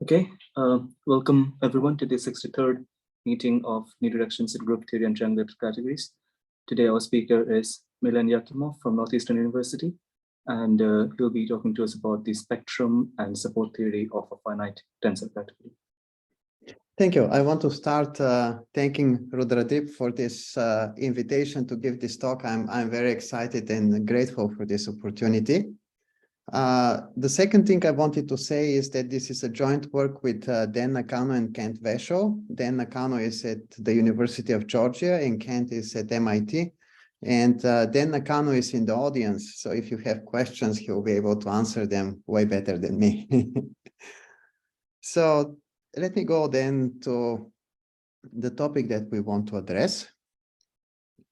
Okay, welcome everyone to the 63rd meeting of New Directions in Group Theory and Triangulated Categories. Today our speaker is Milen Yakimov from Northeastern University, and he'll be talking to us about the spectrum and support theory of a finite tensor category. Thank you. I want to start thanking Rudradip for this invitation to give this talk. I'm very excited and grateful for this opportunity. The second thing I wanted to say is that this is a joint work with Dan Nakano and Kent Vashaw. Dan Nakano is at the University of Georgia and Kent is at MIT. And Dan Nakano is in the audience. So if you have questions, he'll be able to answer them way better than me. So let me go then to the topic that we want to address.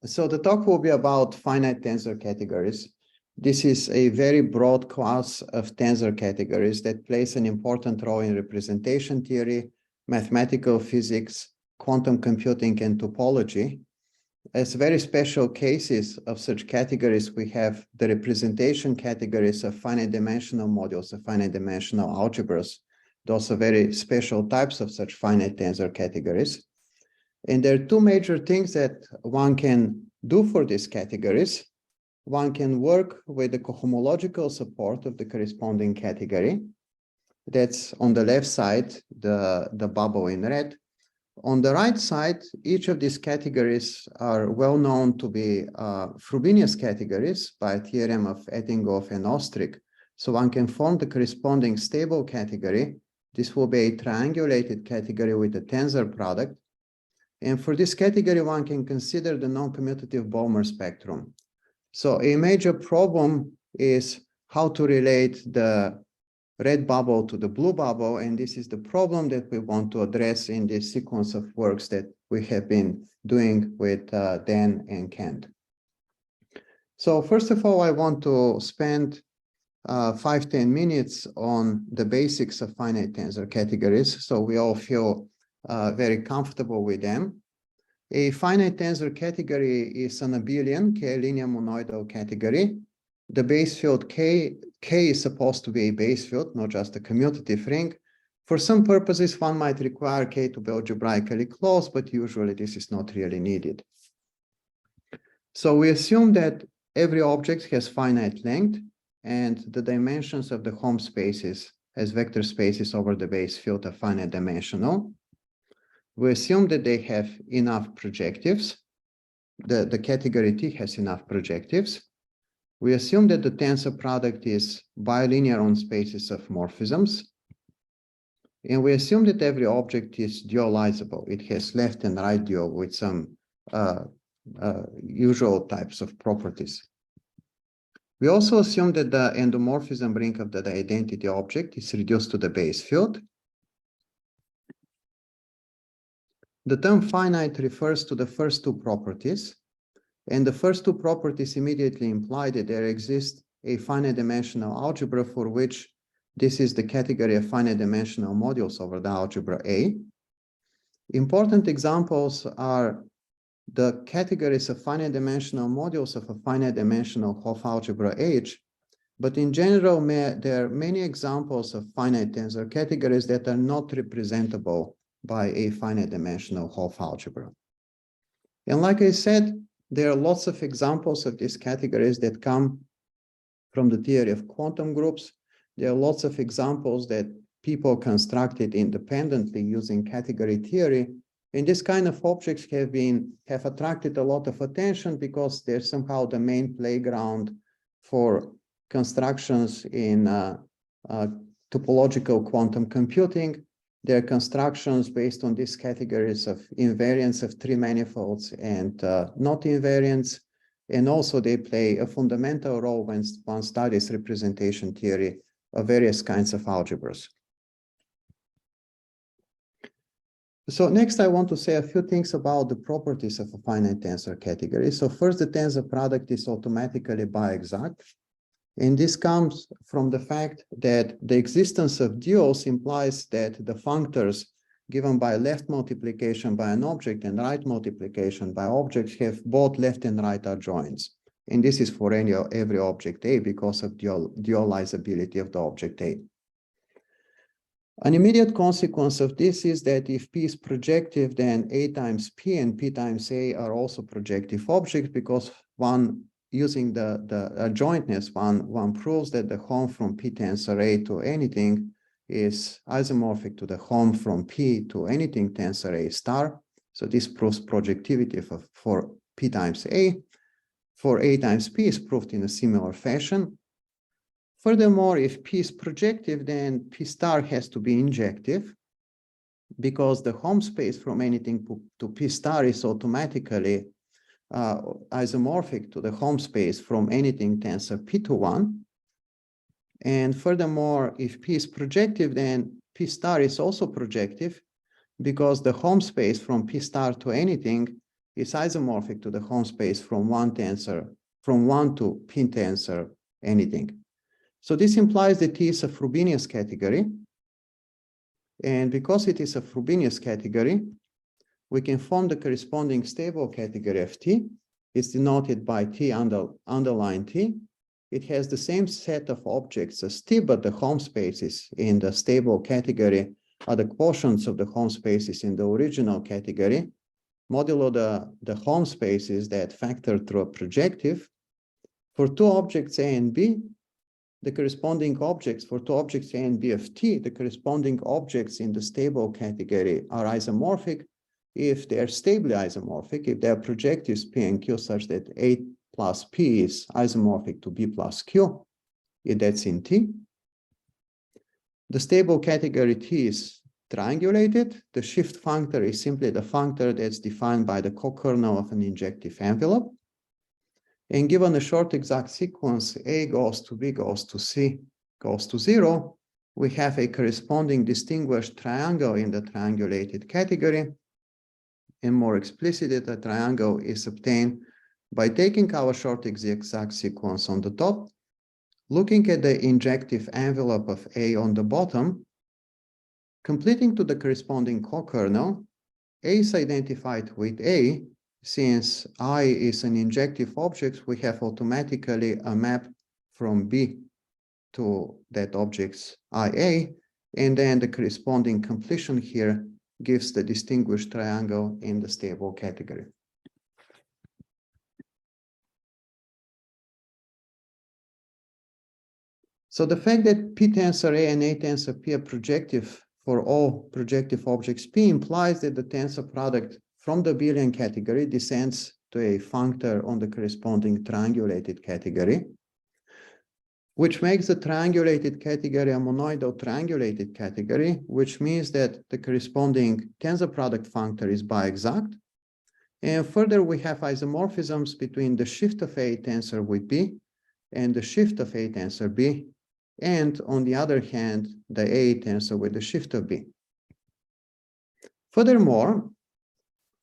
So the talk will be about finite tensor categories. This is a very broad class of tensor categories that plays an important role in representation theory, mathematical physics, quantum computing, and topology. As very special cases of such categories, we have the representation categories of finite dimensional modules, of finite dimensional algebras. Those are very special types of such finite tensor categories. And there are two major things that one can do for these categories. One can work with the cohomological support of the corresponding category. That's on the left side, the bubble in red. On the right side, each of these categories are well known to be Frobenius categories by a theorem of Etinghoff and Ostrich. So one can form the corresponding stable category. This will be a triangulated category with a tensor product. And for this category, one can consider the noncommutative Balmer spectrum. So a major problem is how to relate the red bubble to the blue bubble. And this is the problem that we want to address in this sequence of works that we have been doing with Dan and Kent. So first of all, I want to spend 5-10 minutes on the basics of finite tensor categories, so we all feel very comfortable with them. A finite tensor category is an abelian K-linear monoidal category. The base field K is supposed to be a base field, not just a commutative ring. For some purposes, one might require K to be algebraically closed, but usually this is not really needed. So we assume that every object has finite length, and the dimensions of the home spaces as vector spaces over the base field are finite dimensional. We assume that they have enough projectives. The category T has enough projectives. We assume that the tensor product is bilinear on spaces of morphisms. And we assume that every object is dualizable. It has left and right dual with some usual types of properties. We also assume that the endomorphism ring of the identity object is reduced to the base field. The term finite refers to the first two properties, and the first two properties immediately imply that there exists a finite dimensional algebra for which this is the category of finite dimensional modules over the algebra A. Important examples are the categories of finite dimensional modules of a finite dimensional Hopf algebra H, but in general, there are many examples of finite tensor categories that are not representable by a finite dimensional Hopf algebra. And like I said, there are lots of examples of these categories that come from the theory of quantum groups. There are lots of examples that people constructed independently using category theory. And this kind of objects have attracted a lot of attention because they're somehow the main playground for constructions in topological quantum computing. There are constructions based on these categories of invariance of three manifolds and not invariance. And also they play a fundamental role when one studies representation theory of various kinds of algebras. So next I want to say a few things about the properties of a finite tensor category. So first, the tensor product is automatically biexact. And this comes from the fact that the existence of duals implies that the functors given by left multiplication by an object and right multiplication by objects have both left and right adjoints. And this is for every object A because of dualizability of the object A. An immediate consequence of this is that if P is projective, then A times P and P times A are also projective objects, because one, using the adjointness, one proves that the Hopf from P tensor A to anything is isomorphic to the Hopf from P to anything tensor A star. So this proves projectivity for P times A. For A times P is proved in a similar fashion. Furthermore, if P is projective, then P star has to be injective, because the Hopf space from anything to P star is automatically isomorphic to the Hopf space from anything tensor P to 1. And furthermore, if P is projective, then P star is also projective, because the Hopf space from P star to anything is isomorphic to the Hopf space from one to P tensor anything. So this implies that T is a Frobenius category. And because it is a Frobenius category, we can form the corresponding stable category of T. It's denoted by T underline T. It has the same set of objects as T, but the Hopf spaces in the stable category are the quotients of the Hopf spaces in the original category, modulo the Hopf spaces that factor through a projective. For two objects A and B, the corresponding objects for two objects A and B of T, the corresponding objects in the stable category are isomorphic if they are stably isomorphic, if they are projectives P and Q such that A plus P is isomorphic to B plus Q, if that's in T. The stable category T is triangulated. The shift functor is simply the functor that's defined by the co-kernel of an injective envelope. And given a short exact sequence, A goes to B goes to C goes to 0, we have a corresponding distinguished triangle in the triangulated category. And more explicitly, the triangle is obtained by taking our short exact sequence on the top, looking at the injective envelope of A on the bottom, completing to the corresponding co-kernel. A is identified with A. Since I is an injective object, we have automatically a map from B to that object's IA, and then the corresponding completion here gives the distinguished triangle in the stable category. So the fact that P tensor A and A tensor P are projective for all projective objects P implies that the tensor product from the abelian category descends to a functor on the corresponding triangulated category, which makes the triangulated category a monoidal triangulated category, which means that the corresponding tensor product functor is biexact. And further, we have isomorphisms between the shift of A tensor with B and the shift of A tensor B, and on the other hand, the A tensor with the shift of B. Furthermore,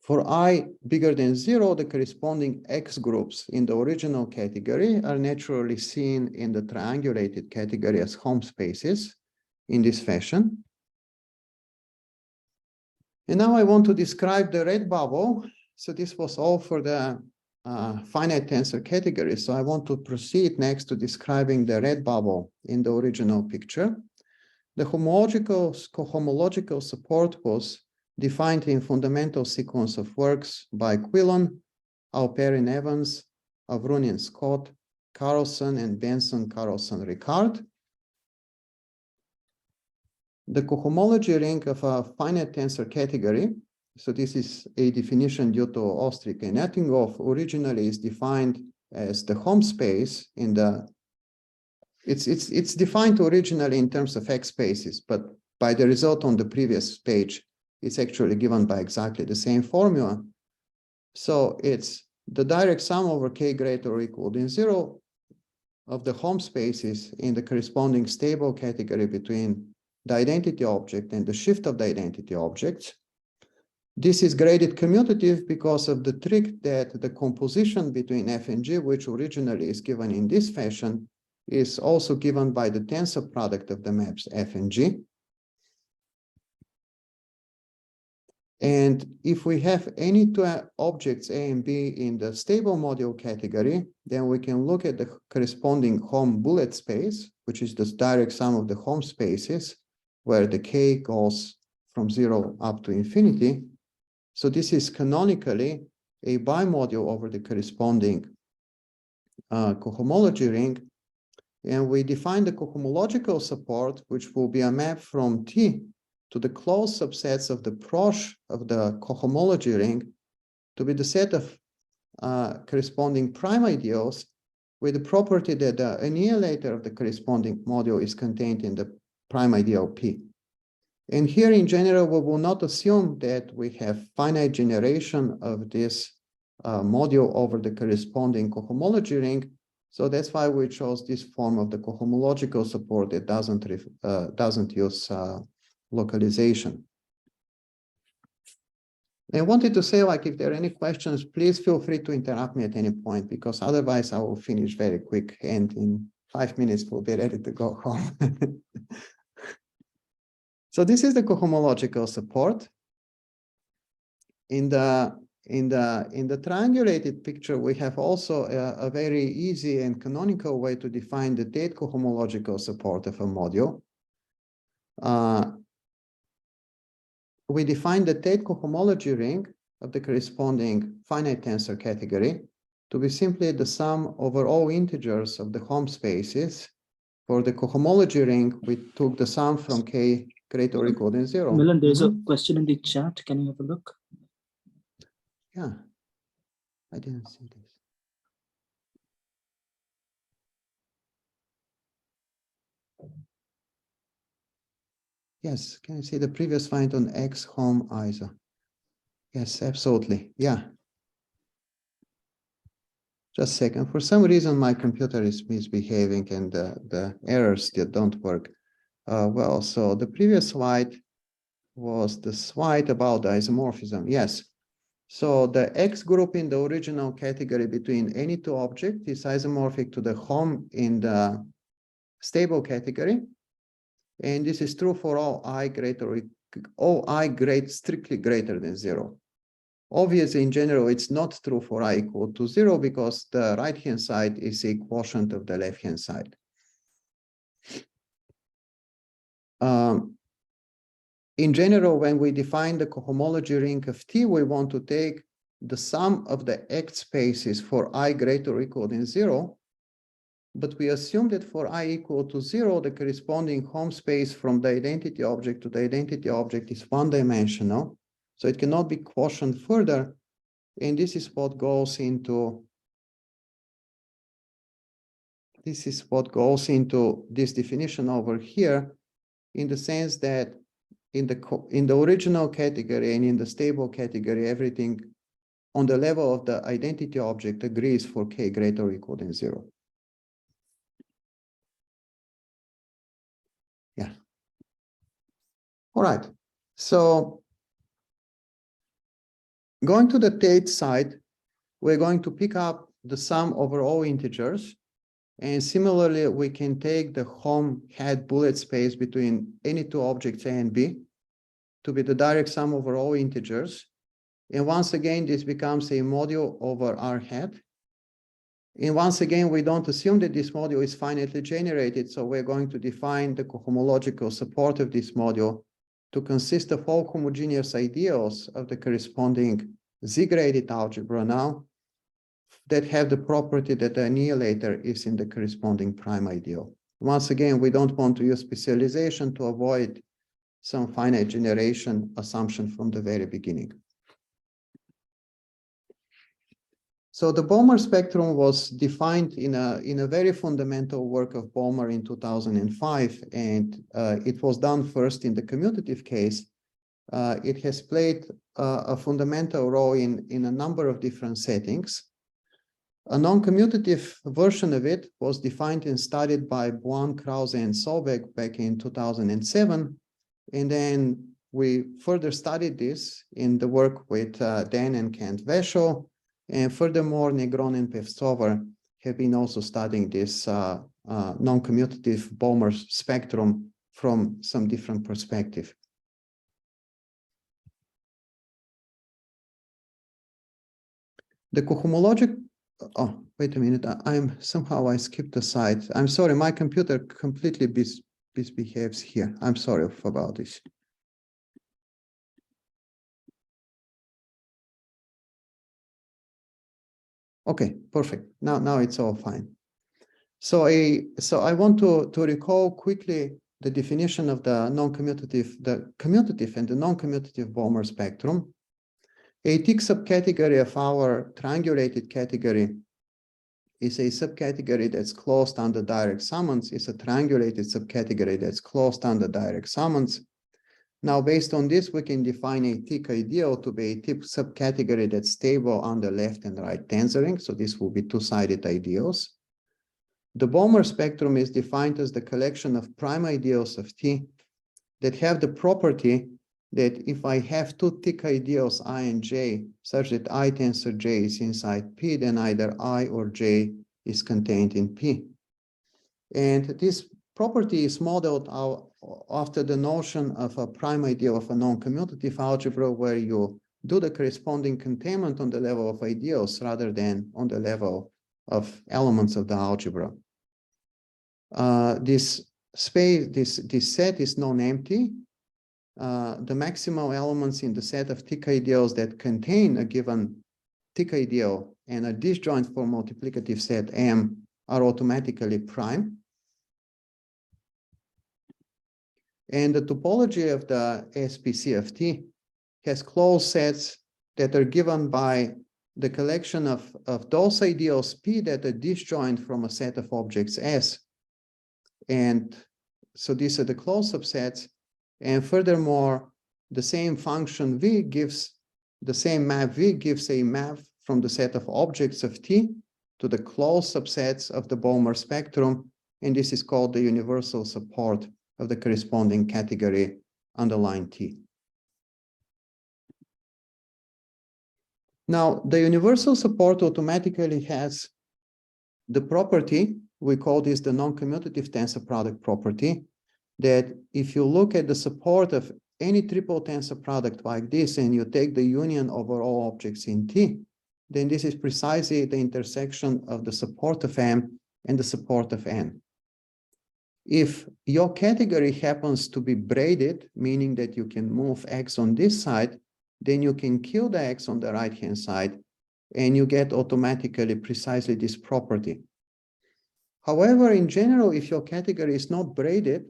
for I bigger than 0, the corresponding X groups in the original category are naturally seen in the triangulated category as Hopf spaces in this fashion. And now I want to describe the red bubble. So this was all for the finite tensor category. So I want to proceed next to describing the red bubble in the original picture. The cohomological support was defined in fundamental sequence of works by Quillen, Alperin Evans, Avrunin Scott, Carlson, and Benson Carlson Ricard. The cohomology ring of a finite tensor category, so this is a definition due to Ostrich and Ettinghoff, originally is defined as the Hopf space in the, it's defined originally in terms of X spaces, but by the result on the previous page, it's actually given by exactly the same formula. So it's the direct sum over K greater or equal than 0 of the Hopf spaces in the corresponding stable category between the identity object and the shift of the identity objects. This is graded commutative because of the trick that the composition between F and G, which originally is given in this fashion, is also given by the tensor product of the maps F and G. And if we have any two objects A and B in the stable module category, then we can look at the corresponding Hopf bullet space, which is the direct sum of the Hopf spaces, where the k goes from 0 up to infinity. So this is canonically a bimodule over the corresponding cohomology ring. And we define the cohomological support, which will be a map from T to the closed subsets of the prosh of the cohomology ring to be the set of corresponding prime ideals with the property that the annihilator of the corresponding module is contained in the prime ideal P. And here in general, we will not assume that we have finite generation of this module over the corresponding cohomology ring. So that's why we chose this form of the cohomological support that doesn't use localization. I wanted to say, like, if there are any questions, please feel free to interrupt me at any point, because otherwise I will finish very quick and in 5 minutes we'll be ready to go home. So this is the cohomological support. In the triangulated picture, we have also a very easy and canonical way to define the Tate cohomological support of a module. We define the Tate cohomology ring of the corresponding finite tensor category to be simply the sum over all integers of the Hopf spaces. For the cohomology ring, we took the sum from k greater or equal than 0. Milen, there's a question in the chat. Can you have a look? Yeah, I didn't see this. Yes, can you see the previous find on X home ISO? Yes, absolutely. Yeah. Just a second. For some reason, my computer is misbehaving and the errors still don't work. Well, so the previous slide was the slide about the isomorphism. Yes. So the X group in the original category between any two objects is isomorphic to the Hopf in the stable category. And this is true for all I strictly greater than 0. Obviously, in general, it's not true for I equal to 0 because the right-hand side is a quotient of the left-hand side. In general, when we define the cohomology ring of T, we want to take the sum of the X spaces for I greater or equal than 0. But we assume that for I equal to 0, the corresponding Hopf space from the identity object to the identity object is one-dimensional. So it cannot be quotient further. And this is what goes into this definition over here, in the sense that in the original category and in the stable category, everything on the level of the identity object agrees for k greater or equal than 0. Yeah. All right. So going to the Tate side, we're going to pick up the sum over all integers. And similarly, we can take the Hopf hat bullet space between any two objects A and B to be the direct sum over all integers. And once again, this becomes a module over R hat. And once again, we don't assume that this module is finitely generated. So we're going to define the cohomological support of this module to consist of all homogeneous ideals of the corresponding Z-graded algebra now that have the property that the annihilator is in the corresponding prime ideal. Once again, we don't want to use specialization to avoid some finite generation assumption from the very beginning. So the Balmer spectrum was defined in a very fundamental work of Balmer in 2005, and it was done first in the commutative case. It has played a fundamental role in a number of different settings. A non-commutative version of it was defined and studied by Buan, Krause, and Solveig back in 2007. And then we further studied this in the work with Dan and Kent Vashaw. And furthermore, Negron and Pevtsova have been also studying this non-commutative Balmer spectrum from some different perspective. The cohomologic, wait a minute, I skipped a slide. I'm sorry, my computer completely misbehaves here. I'm sorry about this. Okay, perfect. Now it's all fine. So I want to recall quickly the definition of the non-commutative, the commutative and the non-commutative Balmer spectrum. A thick subcategory of our triangulated category is a subcategory that's closed under direct summons, is a triangulated subcategory that's closed under direct summons. Now, based on this, we can define a thick ideal to be a thick subcategory that's stable under left and right tensoring. So this will be two-sided ideals. The Balmer spectrum is defined as the collection of prime ideals of T that have the property that if I have two thick ideals I and J, such that I tensor J is inside P, then either I or J is contained in P. And this property is modeled out after the notion of a prime ideal of a non-commutative algebra, where you do the corresponding containment on the level of ideals rather than on the level of elements of the algebra. This set is non-empty. The maximal elements in the set of thick ideals that contain a given thick ideal and a disjoint for multiplicative set M are automatically prime. And the topology of the SPC of T has closed sets that are given by the collection of those ideals P that are disjoint from a set of objects S. And so these are the closed subsets. And furthermore, the same function V gives, the same map V gives a map from the set of objects of T to the closed subsets of the Balmer spectrum. And this is called the universal support of the corresponding category underline T. Now, the universal support automatically has the property, we call this the non-commutative tensor product property, that if you look at the support of any triple tensor product like this and you take the union over all objects in T, then this is precisely the intersection of the support of M and the support of N. If your category happens to be braided, meaning that you can move X on this side, then you can kill the X on the right-hand side and you get automatically precisely this property. However, in general, if your category is not braided,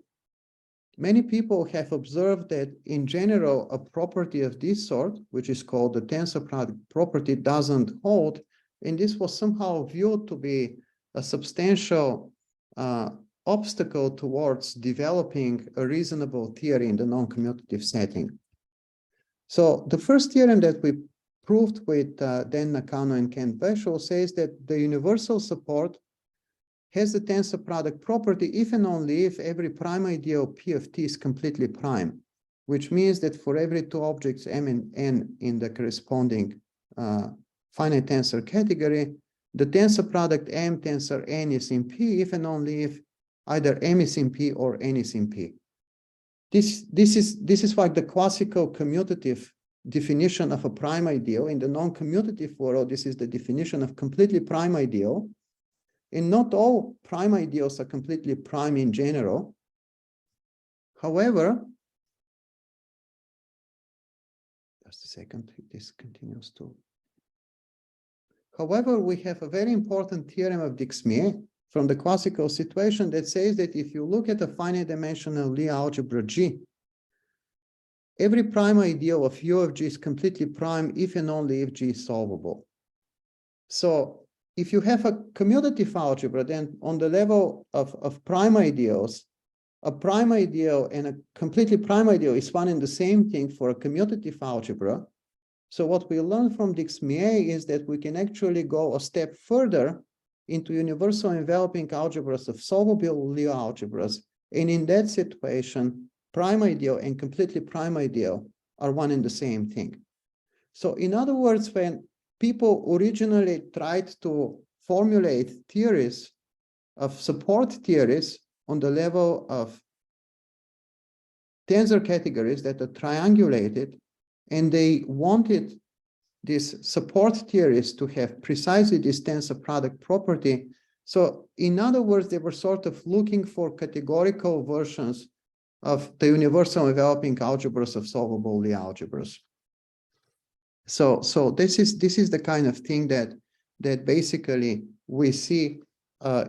many people have observed that in general, a property of this sort, which is called the tensor product property, doesn't hold. And this was somehow viewed to be a substantial obstacle towards developing a reasonable theory in the non-commutative setting. So the first theorem that we proved with Daniel Nakano and Kent Vashaw says that the universal support has the tensor product property if and only if every prime ideal P of T is completely prime, which means that for every two objects M and N in the corresponding finite tensor category, the tensor product M tensor N is in P if and only if either M is in P or N is in P. This is like the classical commutative definition of a prime ideal. In the non-commutative world, this is the definition of completely prime ideal. And not all prime ideals are completely prime in general. However, just a second, this continues to. However, we have a very important theorem of Dixmier from the classical situation that says that if you look at a finite dimensional Lie algebra G, every prime ideal of U of G is completely prime if and only if G is solvable. So if you have a commutative algebra, then on the level of prime ideals, a prime ideal and a completely prime ideal is one and the same thing for a commutative algebra. So what we learn from Dixmier is that we can actually go a step further into universal enveloping algebras of solvable Lie algebras. And in that situation, prime ideal and completely prime ideal are one and the same thing. So in other words, when people originally tried to formulate theories of support theories on the level of tensor categories that are triangulated, and they wanted these support theories to have precisely this tensor product property, So in other words, they were sort of looking for categorical versions of the universal enveloping algebras of solvable Lie algebras. So this is the kind of thing that basically we see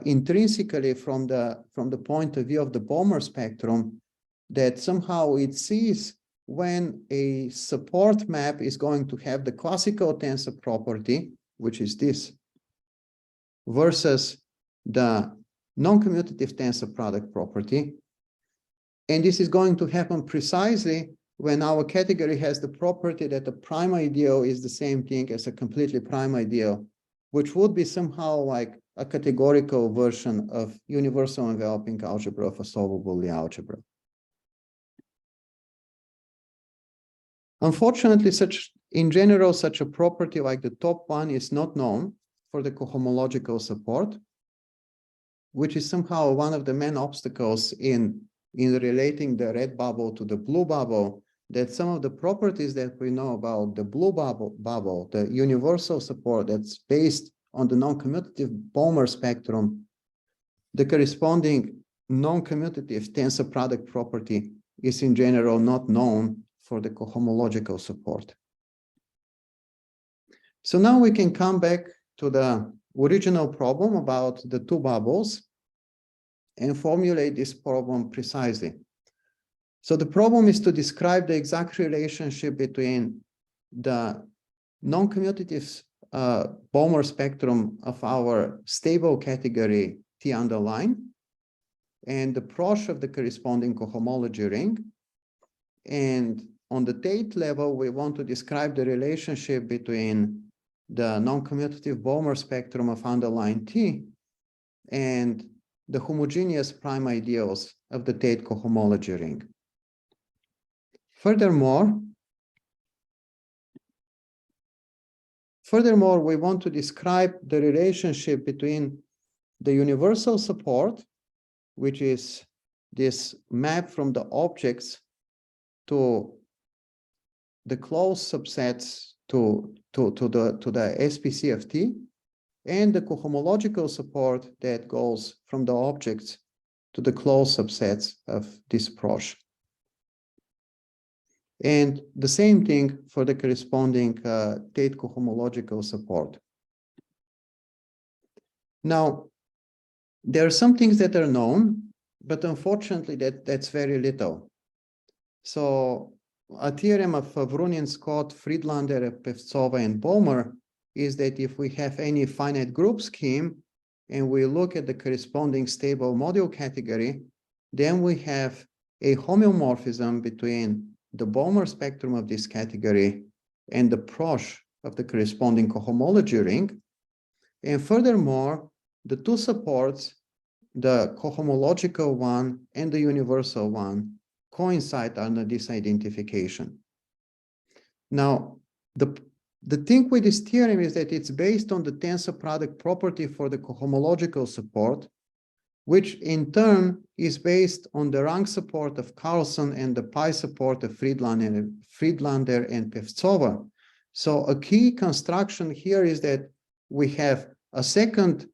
intrinsically from the point of view of the Balmer spectrum, that somehow it sees when a support map is going to have the classical tensor property, which is this, versus the noncommutative tensor product property. And this is going to happen precisely when our category has the property that a prime ideal is the same thing as a completely prime ideal, which would be somehow like a categorical version of universal enveloping algebra of a solvable Lie algebra. Unfortunately, in general, such a property like the top one is not known for the cohomological support, which is somehow one of the main obstacles in relating the red bubble to the blue bubble, that some of the properties that we know about the blue bubble, the universal support that's based on the noncommutative Balmer spectrum, the corresponding noncommutative tensor product property is in general not known for the cohomological support. So now we can come back to the original problem about the two bubbles and formulate this problem precisely. So the problem is to describe the exact relationship between the noncommutative Balmer spectrum of our stable category T underline and the Prosh of the corresponding cohomology ring. And on the Tate level, we want to describe the relationship between the noncommutative Balmer spectrum of underline T and the homogeneous prime ideals of the Tate cohomology ring. Furthermore, we want to describe the relationship between the universal support, which is this map from the objects to the closed subsets to the SPC of T, and the cohomological support that goes from the objects to the closed subsets of this Prosh. And the same thing for the corresponding Tate cohomological support. Now, there are some things that are known, but unfortunately that's very little. So a theorem of Vrunin, Scott, Friedlander, Pevtsova, and Balmer is that if we have any finite group scheme and we look at the corresponding stable module category, then we have a homeomorphism between the Balmer spectrum of this category and the Prosh of the corresponding cohomology ring. And furthermore, the two supports, the cohomological one and the universal one, coincide under this identification. Now, the thing with this theorem is that it's based on the tensor product property for the cohomological support, which in turn is based on the rank support of Carlson and the pi support of Friedlander and Pevtsova. So a key construction here is that we have a second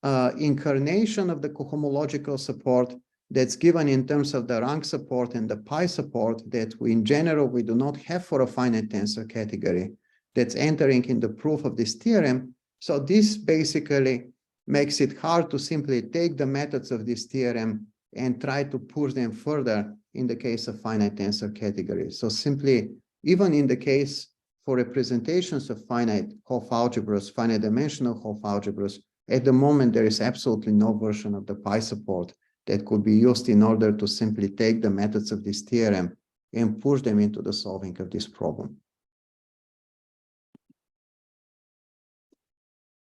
incarnation of the cohomological support that's given in terms of the rank support and the pi support that in general we do not have for a finite tensor category that's entering in the proof of this theorem. So this basically makes it hard to simply take the methods of this theorem and try to push them further in the case of finite tensor categories. So simply, even in the case for representations of finite Hopf algebras, finite dimensional Hopf algebras, at the moment there is absolutely no version of the pi support that could be used in order to simply take the methods of this theorem and push them into the solving of this problem.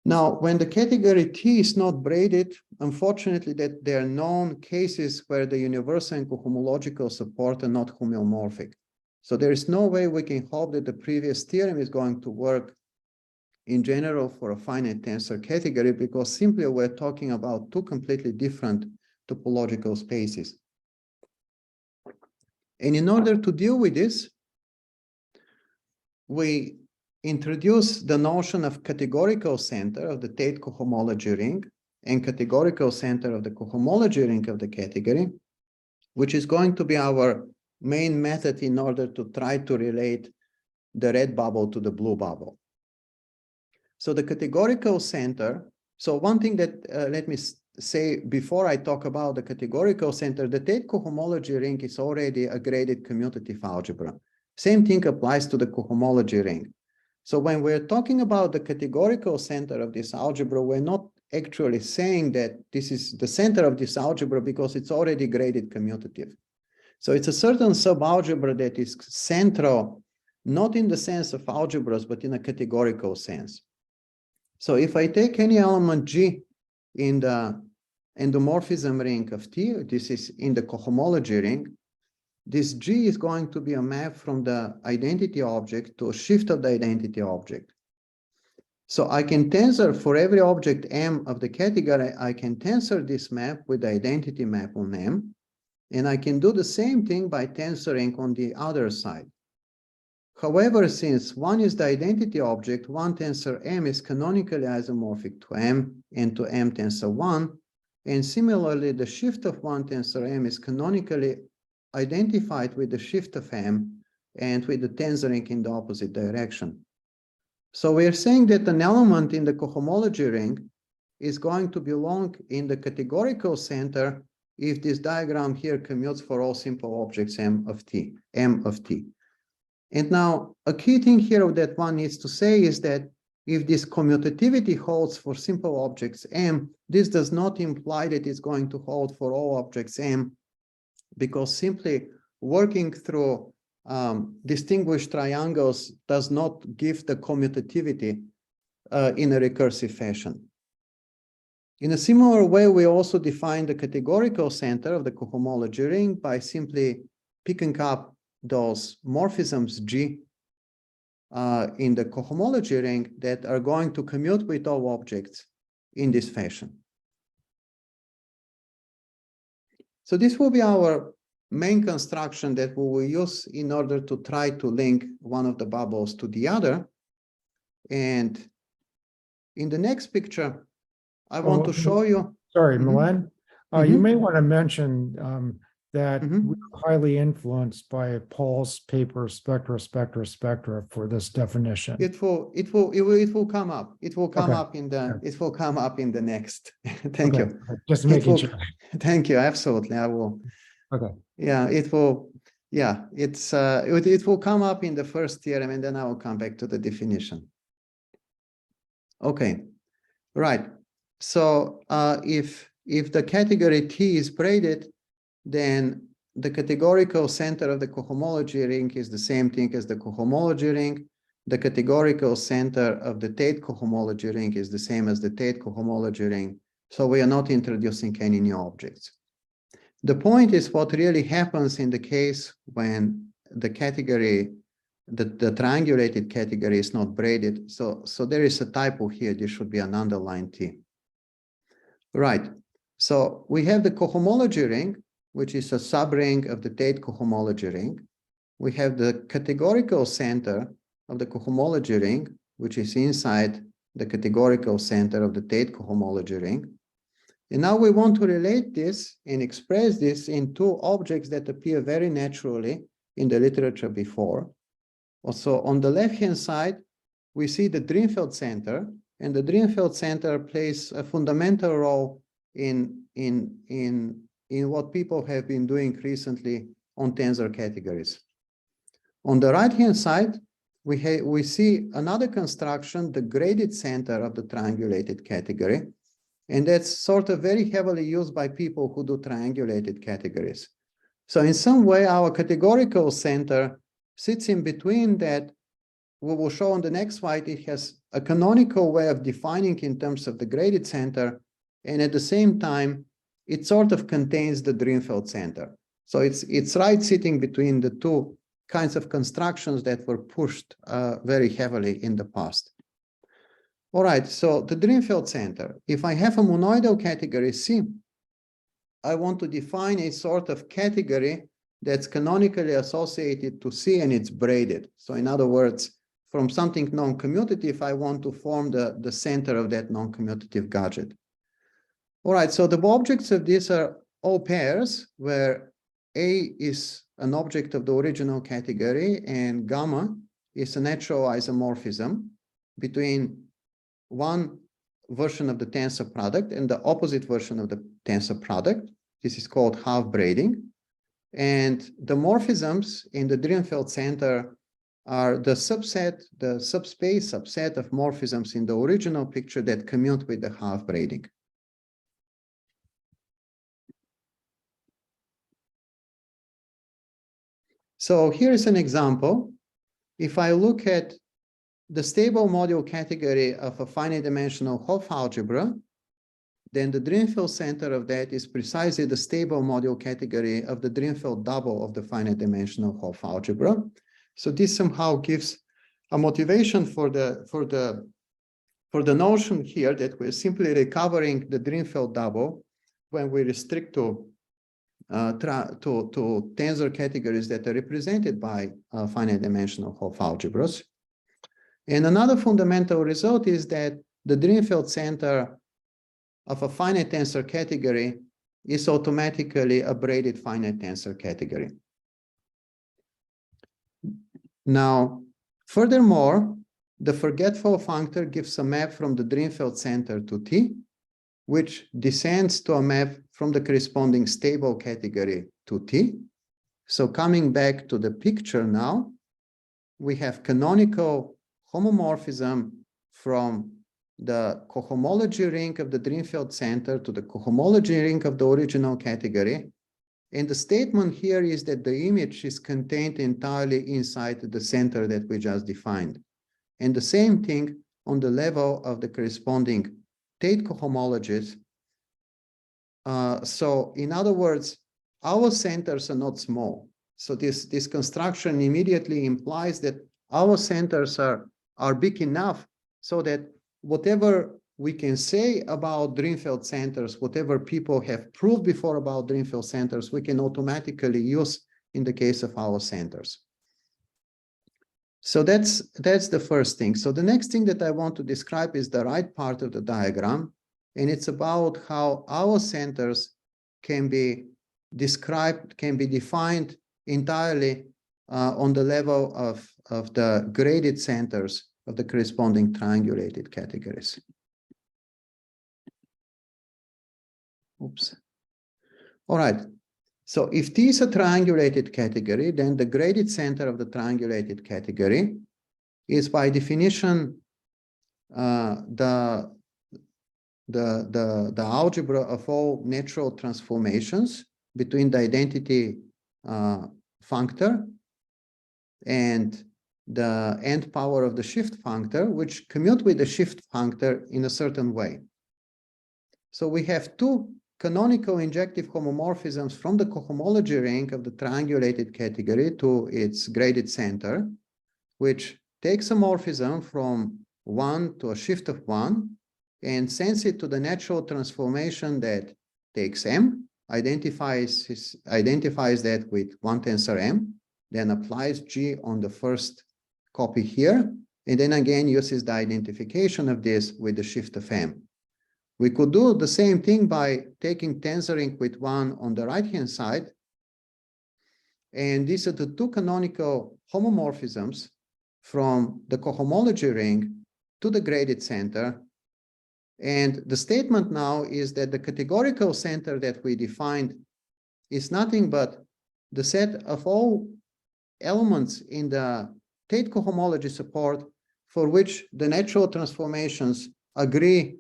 Now, when the category T is not braided, unfortunately, that there are known cases where the universal and cohomological support are not homeomorphic. So there is no way we can hope that the previous theorem is going to work in general for a finite tensor category, because simply we're talking about two completely different topological spaces. And in order to deal with this, we introduce the notion of categorical center of the Tate cohomology ring and categorical center of the cohomology ring of the category, which is going to be our main method in order to try to relate the red bubble to the blue bubble. So the categorical center, so one thing that let me say before I talk about the categorical center, the Tate cohomology ring is already a graded commutative algebra. Same thing applies to the cohomology ring. So when we're talking about the categorical center of this algebra, we're not actually saying that this is the center of this algebra because it's already graded commutative. So it's a certain subalgebra that is central, not in the sense of algebras, but in a categorical sense. So if I take any element G in the endomorphism ring of T, this is in the cohomology ring, this G is going to be a map from the identity object to a shift of the identity object. So I can tensor for every object M of the category, I can tensor this map with the identity map on M, and I can do the same thing by tensoring on the other side. However, since one is the identity object, one tensor M is canonically isomorphic to M and to M tensor 1, and similarly, the shift of one tensor M is canonically identified with the shift of M and with the tensoring in the opposite direction. So we are saying that an element in the cohomology ring is going to belong in the categorical center if this diagram here commutes for all simple objects M of T. And now a key thing here that one needs to say is that if this commutativity holds for simple objects M, this does not imply that it's going to hold for all objects M, because simply working through distinguished triangles does not give the commutativity in a recursive fashion. In a similar way, we also define the categorical center of the cohomology ring by simply picking up those morphisms G in the cohomology ring that are going to commute with all objects in this fashion. So this will be our main construction that we will use in order to try to link one of the bubbles to the other. And in the next picture, I want to show you. Sorry, Milen. You may want to mention that we're highly influenced by Paul's paper spectra for this definition. It will come up. It will come up in the it will come up in the next. Thank you. Just making sure. Thank you. Absolutely. I will. Okay. Yeah, it will. Yeah, it will come up in the first theorem, and then I will come back to the definition. Okay. Right. So if the category T is braided, then the categorical center of the cohomology ring is the same thing as the cohomology ring. The categorical center of the Tate cohomology ring is the same as the Tate cohomology ring. So we are not introducing any new objects. The point is what really happens in the case when the category, the triangulated category is not braided. So there is a typo here. This should be an underlined T. Right. So we have the cohomology ring, which is a subring of the Tate cohomology ring. We have the categorical center of the cohomology ring, which is inside the categorical center of the Tate cohomology ring. And now we want to relate this and express this in two objects that appear very naturally in the literature before. Also, on the left-hand side, we see the Drinfeld center, and the Drinfeld center plays a fundamental role in what people have been doing recently on tensor categories. On the right-hand side, we see another construction, the graded center of the triangulated category, and that's sort of very heavily used by people who do triangulated categories. So in some way, our categorical center sits in between that. We will show on the next slide, it has a canonical way of defining in terms of the graded center, and at the same time, it sort of contains the Drinfeld center. So it's right sitting between the two kinds of constructions that were pushed very heavily in the past. All right, so the Drinfeld center, if I have a monoidal category C, I want to define a sort of category that's canonically associated to C and it's braided. So in other words, from something non-commutative, I want to form the center of that non-commutative gadget. All right, so the objects of these are all pairs where A is an object of the original category and gamma is a natural isomorphism between one version of the tensor product and the opposite version of the tensor product. This is called half braiding. And the morphisms in the Drinfeld center are the subset, the subspace subset of morphisms in the original picture that commute with the half braiding. So here is an example. If I look at the stable module category of a finite dimensional Hopf algebra, then the Drinfeld center of that is precisely the stable module category of the Drinfeld double of the finite dimensional Hopf algebra. So this somehow gives a motivation for the notion here that we're simply recovering the Drinfeld double when we restrict to tensor categories that are represented by finite dimensional Hopf algebras. And another fundamental result is that the Drinfeld center of a finite tensor category is automatically a braided finite tensor category. Now, furthermore, the forgetful functor gives a map from the Drinfeld center to T, which descends to a map from the corresponding stable category to T. So coming back to the picture now, we have canonical homomorphism from the cohomology ring of the Drinfeld center to the cohomology ring of the original category. And the statement here is that the image is contained entirely inside the center that we just defined. And the same thing on the level of the corresponding Tate cohomologies. So in other words, our centers are not small. So this construction immediately implies that our centers are big enough so that whatever we can say about Drinfeld centers, whatever people have proved before about Drinfeld centers, we can automatically use in the case of our centers. So that's the first thing. So the next thing that I want to describe is the right part of the diagram, and it's about how our centers can be described, can be defined entirely on the level of the graded centers of the corresponding triangulated categories. Oops. All right. So if T is a triangulated category, then the graded center of the triangulated category is by definition the algebra of all natural transformations between the identity functor and the end power of the shift functor, which commute with the shift functor in a certain way. So we have two canonical injective homomorphisms from the cohomology ring of the triangulated category to its graded center, which takes a morphism from 1 to a shift of 1 and sends it to the natural transformation that takes M, identifies that with one tensor M, then applies G on the first copy here, and then again uses the identification of this with the shift of M. We could do the same thing by taking tensoring with 1 on the right-hand side. And these are the two canonical homomorphisms from the cohomology ring to the graded center. And the statement now is that the categorical center that we defined is nothing but the set of all elements in the Tate cohomology support for which the natural transformations agree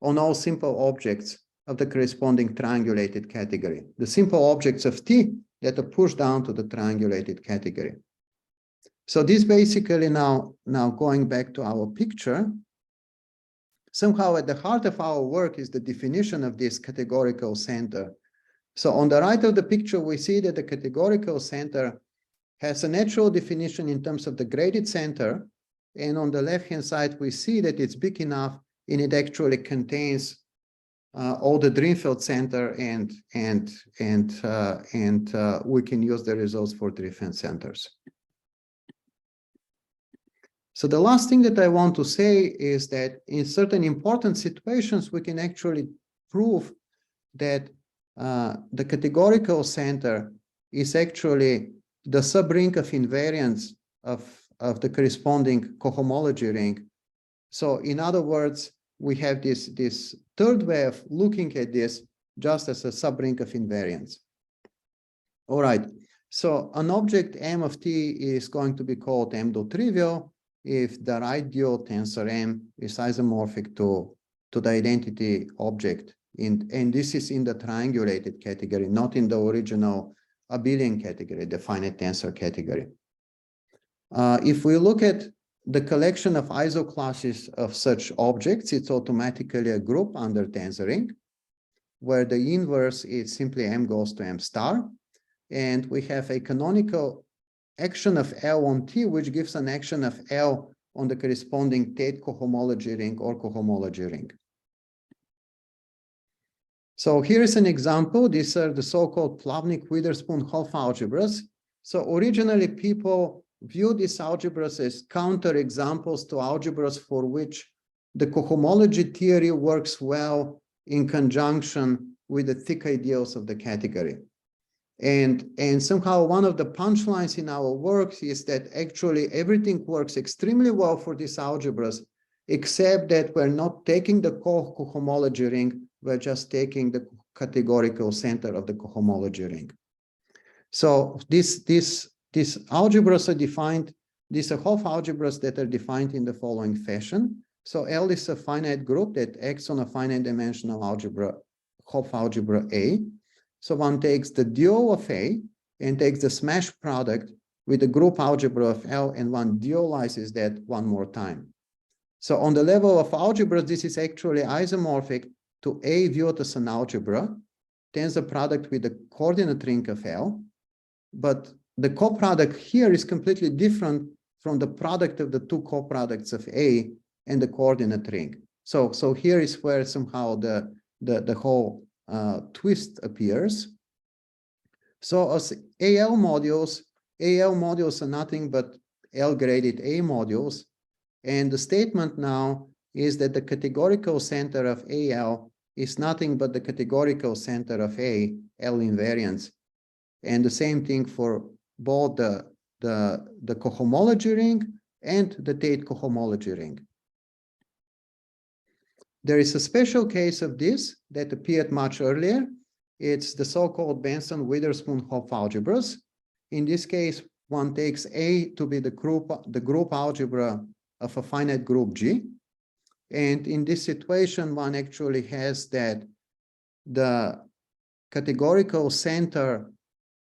on all simple objects of the corresponding triangulated category, the simple objects of T that are pushed down to the triangulated category. So this basically now going back to our picture, somehow at the heart of our work is the definition of this categorical center. So on the right of the picture, we see that the categorical center has a natural definition in terms of the graded center. And on the left-hand side, we see that it's big enough and it actually contains all the Drinfeld center and we can use the results for Drinfeld centers. So the last thing that I want to say is that in certain important situations, we can actually prove that the categorical center is actually the subring of invariance of the corresponding cohomology ring. So in other words, we have this third way of looking at this just as a subring of invariance. All right, so an object M of T is going to be called M dot trivial if the right dual tensor M is isomorphic to the identity object. And this is in the triangulated category, not in the original abelian category, the finite tensor category. If we look at the collection of isoclasses of such objects, it's automatically a group under tensoring, where the inverse is simply M goes to M star. And we have a canonical action of L on T, which gives an action of L on the corresponding Tate cohomology ring or cohomology ring. So here is an example. These are the so-called Plavnik-Witherspoon-Hopf algebras. So originally people view these algebras as counterexamples to algebras for which the cohomology theory works well in conjunction with the thick ideals of the category. And somehow one of the punchlines in our work is that actually everything works extremely well for these algebras, except that we're not taking the cohomology ring, we're just taking the categorical center of the cohomology ring. So these algebras are defined, these are Hopf algebras that are defined in the following fashion. So L is a finite group that acts on a finite dimensional algebra, Hopf algebra A. So one takes the dual of A and takes the smash product with the group algebra of L, and one dualizes that one more time. So on the level of algebras, this is actually isomorphic to A viewed as an algebra, tensor product with the coordinate ring of L. But the coproduct here is completely different from the product of the two coproducts of A and the coordinate ring. So here is where somehow the whole twist appears. So as AL modules are nothing but L-graded A modules. And the statement now is that the categorical center of AL is nothing but the categorical center of A, L invariance. And the same thing for both the cohomology ring and the Tate cohomology ring. There is a special case of this that appeared much earlier. It's the so-called Benson-Witherspoon-Hopf algebras. In this case, one takes A to be the group algebra of a finite group G. And in this situation, one actually has that the categorical center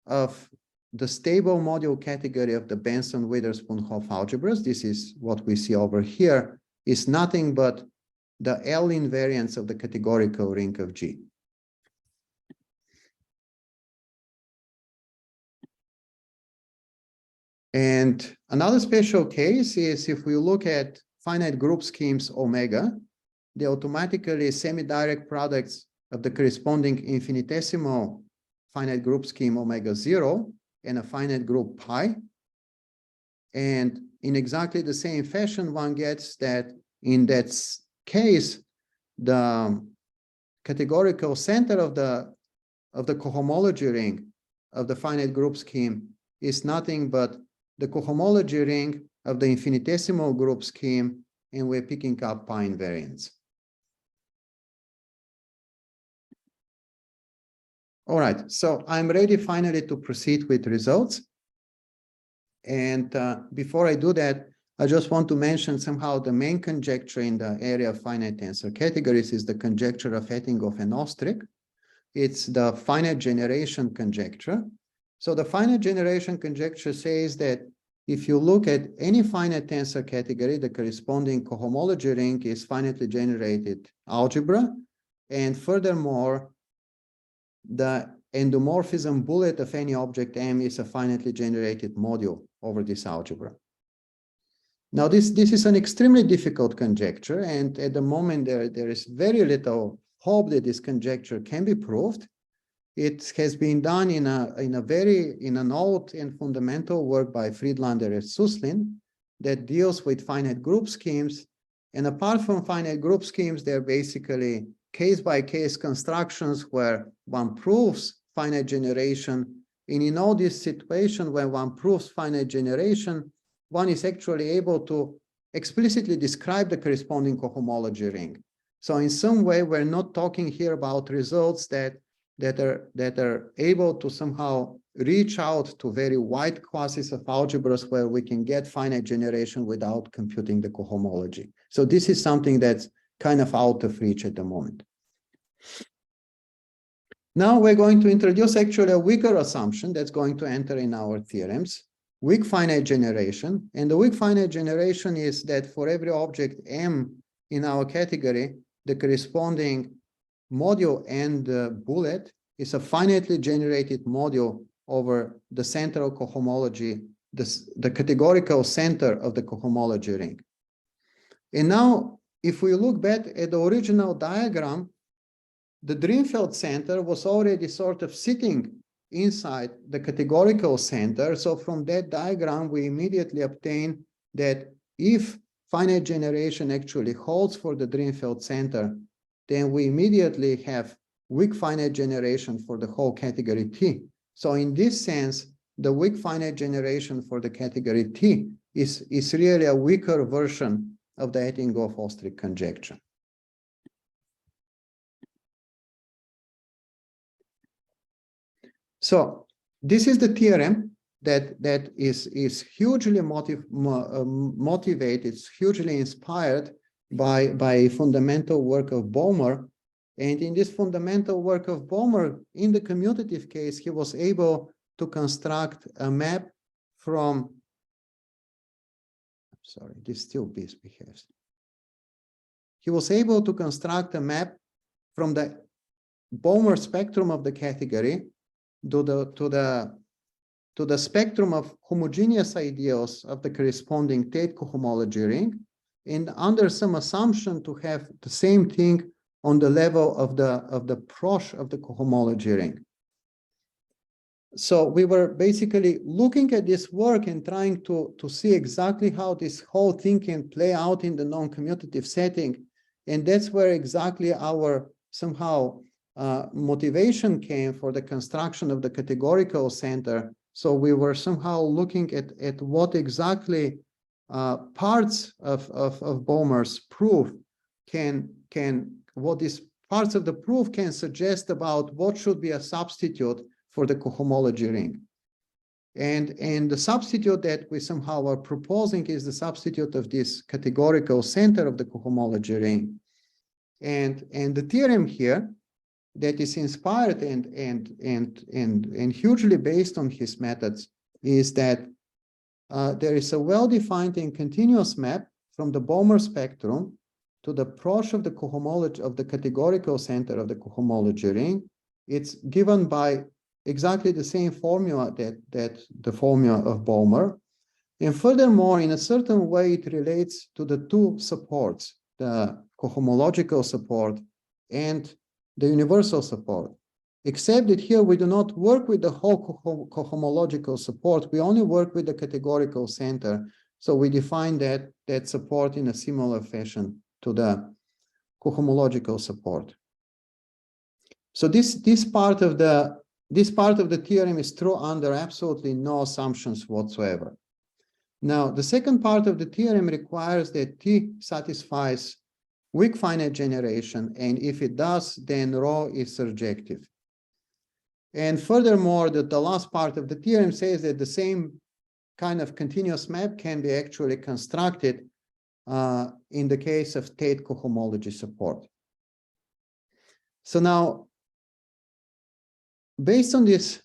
of the stable module category of the Benson-Witherspoon-Hopf algebras, this is what we see over here, is nothing but the L invariance of the categorical ring of G. And another special case is if we look at finite group schemes omega, they automatically semi-direct products of the corresponding infinitesimal finite group scheme omega 0 and a finite group pi. And in exactly the same fashion, one gets that in that case, the categorical center of the cohomology ring of the finite group scheme is nothing but the cohomology ring of the infinitesimal group scheme, and we're picking up pi invariance. All right, so I'm ready finally to proceed with results. And before I do that, I just want to mention somehow the main conjecture in the area of finite tensor categories is the conjecture of Etinghoff and Ostrich. It's the finite generation conjecture. So the finite generation conjecture says that if you look at any finite tensor category, the corresponding cohomology ring is finitely generated algebra. And furthermore, the endomorphism bullet of any object M is a finitely generated module over this algebra. Now, this is an extremely difficult conjecture, and at the moment there is very little hope that this conjecture can be proved. It has been done in an old and fundamental work by Friedlander and Suslin that deals with finite group schemes. And apart from finite group schemes, they're basically case-by-case constructions where one proves finite generation. And in all these situations where one proves finite generation, one is actually able to explicitly describe the corresponding cohomology ring. So in some way, we're not talking here about results that are able to somehow reach out to very wide classes of algebras where we can get finite generation without computing the cohomology. So this is something that's kind of out of reach at the moment. Now we're going to introduce actually a weaker assumption that's going to enter in our theorems, weak finite generation. And the weak finite generation is that for every object M in our category, the corresponding module and bullet is a finitely generated module over the central cohomology, the categorical center of the cohomology ring. And now, if we look back at the original diagram, the Drinfeld center was already sort of sitting inside the categorical center. So from that diagram, we immediately obtain that if finite generation actually holds for the Drinfeld center, then we immediately have weak finite generation for the whole category T. So in this sense, the weak finite generation for the category T is really a weaker version of the Etinghoff-Ostrich conjecture. So this is the theorem that is hugely motivated, it's hugely inspired by fundamental work of Balmer. And in this fundamental work of Balmer, in the commutative case, he was able to construct a map from, sorry, this still misbehaves. He was able to construct a map from the Balmer spectrum of the category to the spectrum of homogeneous ideals of the corresponding Tate cohomology ring, and under some assumption to have the same thing on the level of the prosh of the cohomology ring. So we were basically looking at this work and trying to see exactly how this whole thing can play out in the non-commutative setting. And that's where exactly our somehow motivation came for the construction of the categorical center. So we were somehow looking at what exactly parts of Balmer's proof what these parts of the proof can suggest about what should be a substitute for the cohomology ring. And the substitute that we somehow are proposing is the substitute of this categorical center of the cohomology ring. And the theorem here that is inspired and hugely based on his methods is that there is a well-defined and continuous map from the Balmer spectrum to the prosh of the cohomology of the categorical center of the cohomology ring. It's given by exactly the same formula that the formula of Balmer. And furthermore, in a certain way, it relates to the two supports, the cohomological support and the universal support, except that here we do not work with the whole cohomological support. We only work with the categorical center. So we define that support in a similar fashion to the cohomological support. So this part of the theorem is true under absolutely no assumptions whatsoever. Now, the second part of the theorem requires that T satisfies weak finite generation, and if it does, then rho is surjective. And furthermore, the last part of the theorem says that the same kind of continuous map can be actually constructed in the case of Tate cohomology support. So now, based on this,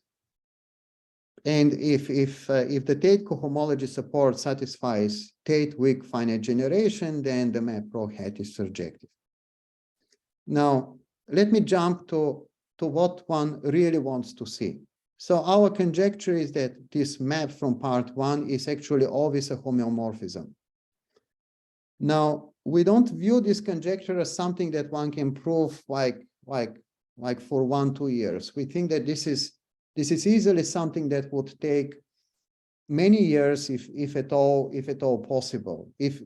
and if the Tate cohomology support satisfies Tate weak finite generation, then the map rho hat is surjective. Now, let me jump to what one really wants to see. So our conjecture is that this map from part one is actually always a homeomorphism. Now, we don't view this conjecture as something that one can prove like for 1-2 years. We think that this is easily something that would take many years, if at all possible, if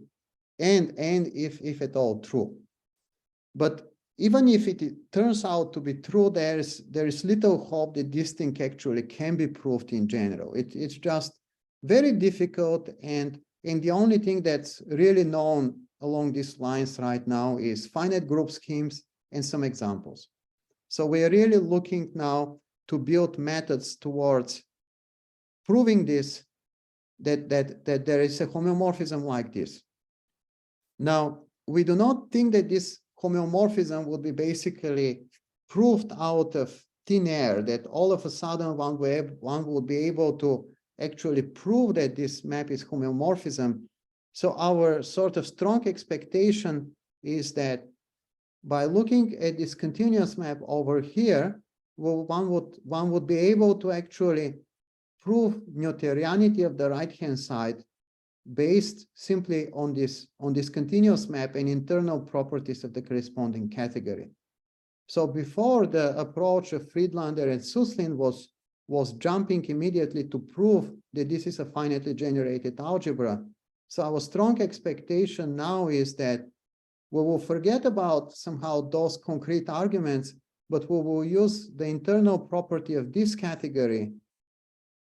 at all true. But even if it turns out to be true, there is little hope that this thing actually can be proved in general. It's just very difficult, and the only thing that's really known along these lines right now is finite group schemes and some examples. So we are really looking now to build methods towards proving this, that there is a homeomorphism like this. Now, we do not think that this homeomorphism would be basically proved out of thin air, that all of a sudden one would be able to actually prove that this map is homeomorphism. So our sort of strong expectation is that by looking at this continuous map over here, well, one would be able to actually prove Noetherianity of the right-hand side based simply on this continuous map and internal properties of the corresponding category. So before, the approach of Friedlander and Suslin was jumping immediately to prove that this is a finitely generated algebra. So our strong expectation now is that we will forget about somehow those concrete arguments, but we will use the internal property of this category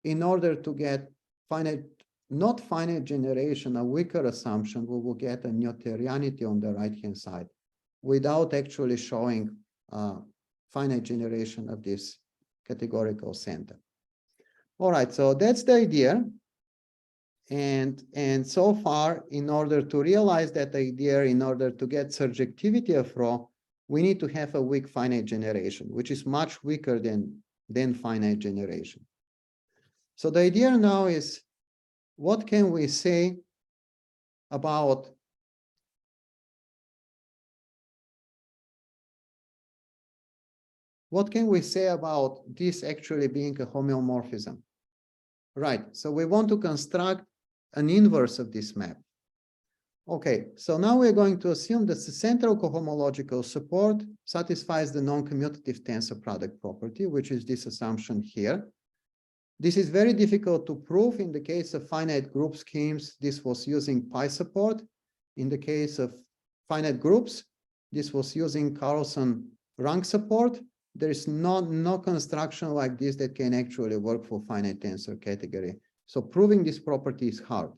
in order to get not finite generation, a weaker assumption. We will get a Noetherianity on the right-hand side without actually showing finite generation of this categorical center. All right, so that's the idea. And so far, in order to realize that idea, in order to get surjectivity of rho, we need to have a weak finite generation, which is much weaker than finite generation. So the idea now is, what can we say about this actually being a homeomorphism? Right, so we want to construct an inverse of this map. Okay, so now we're going to assume that the central cohomological support satisfies the noncommutative tensor product property, which is this assumption here. This is very difficult to prove. In the case of finite group schemes, this was using pi support. In the case of finite groups, this was using Carlson rank support. There is no construction like this that can actually work for finite tensor category. So proving this property is hard.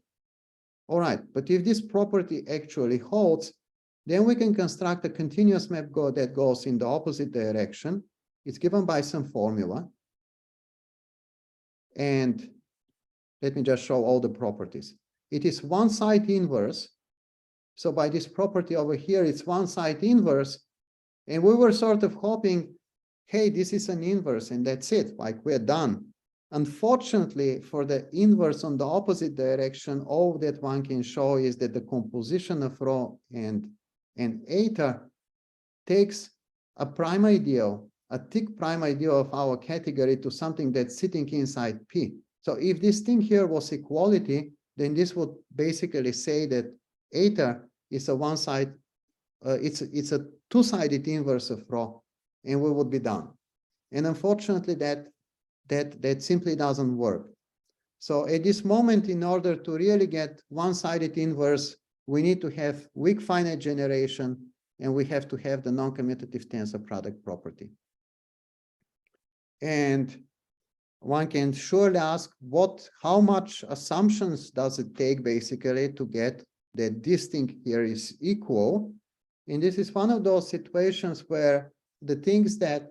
All right, but if this property actually holds, then we can construct a continuous map that goes in the opposite direction. It's given by some formula. And let me just show all the properties. It is one side inverse. So by this property over here, it's one side inverse. And we were sort of hoping, hey, this is an inverse and that's it, like we're done. Unfortunately, for the inverse on the opposite direction, all that one can show is that the composition of rho and eta takes a prime ideal, a thick prime ideal of our category to something that's sitting inside P. So if this thing here was equality, then this would basically say that eta is a one-side, it's a two-sided inverse of rho, and we would be done. And unfortunately, that simply doesn't work. So at this moment, in order to really get one-sided inverse, we need to have weak finite generation, and we have to have the noncommutative tensor product property. And one can surely ask, how much assumptions does it take basically to get that this thing here is equal? And this is one of those situations where the things that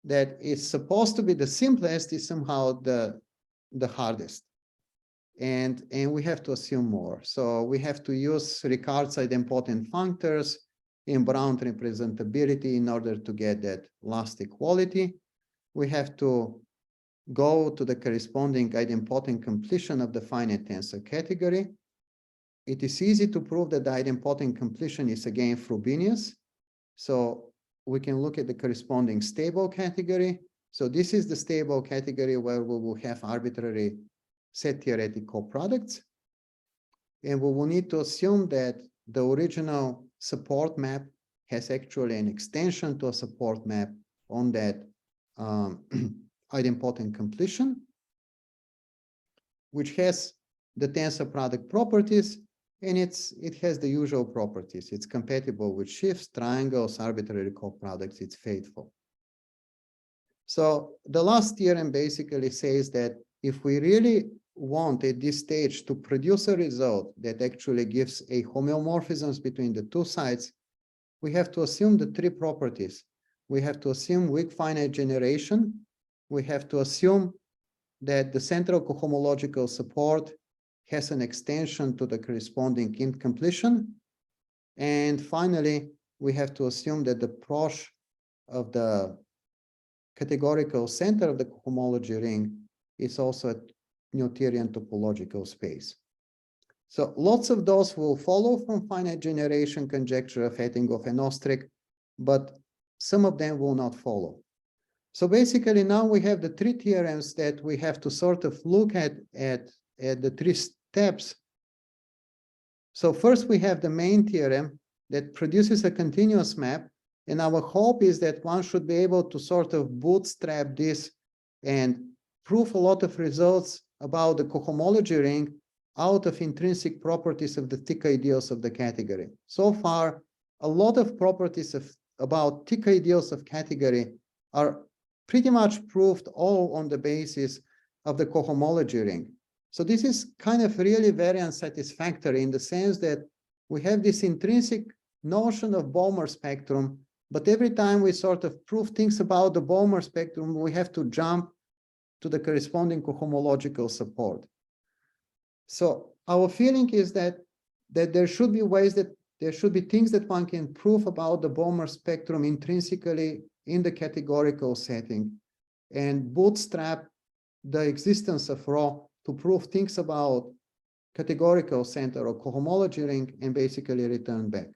is supposed to be the simplest is somehow the hardest. And we have to assume more. So we have to use Ricard's idempotent functors in Brown representability in order to get that last equality. We have to go to the corresponding idempotent completion of the finite tensor category. It is easy to prove that the idempotent completion is again Frobenius. So we can look at the corresponding stable category. So this is the stable category where we will have arbitrary set theoretical products. And we will need to assume that the original support map has actually an extension to a support map on that idempotent completion, which has the tensor product properties. and it has the usual properties. It's compatible with shifts, triangles, arbitrary coproducts. It's faithful. So the last theorem basically says that if we really want at this stage to produce a result that actually gives a homeomorphisms between the two sides, we have to assume the three properties. We have to assume weak finite generation. We have to assume that the central cohomological support has an extension to the corresponding incompletion. And finally, we have to assume that the prosh of the categorical center of the cohomology ring is also a Noetherian topological space. So lots of those will follow from finite generation conjecture of Ettinghoff and Ostrich, but some of them will not follow. So basically now we have the three theorems that we have to sort of look at the three steps. So first we have the main theorem that produces a continuous map, and our hope is that one should be able to sort of bootstrap this and prove a lot of results about the cohomology ring out of intrinsic properties of the thick ideals of the category. So far, a lot of properties about thick ideals of category are pretty much proved all on the basis of the cohomology ring. So this is kind of really very unsatisfactory in the sense that we have this intrinsic notion of Balmer spectrum, but every time we sort of prove things about the Balmer spectrum, we have to jump to the corresponding cohomological support. So our feeling is that there should be ways that there should be things that one can prove about the Balmer spectrum intrinsically in the categorical setting and bootstrap the existence of rho to prove things about categorical center or cohomology ring and basically return back.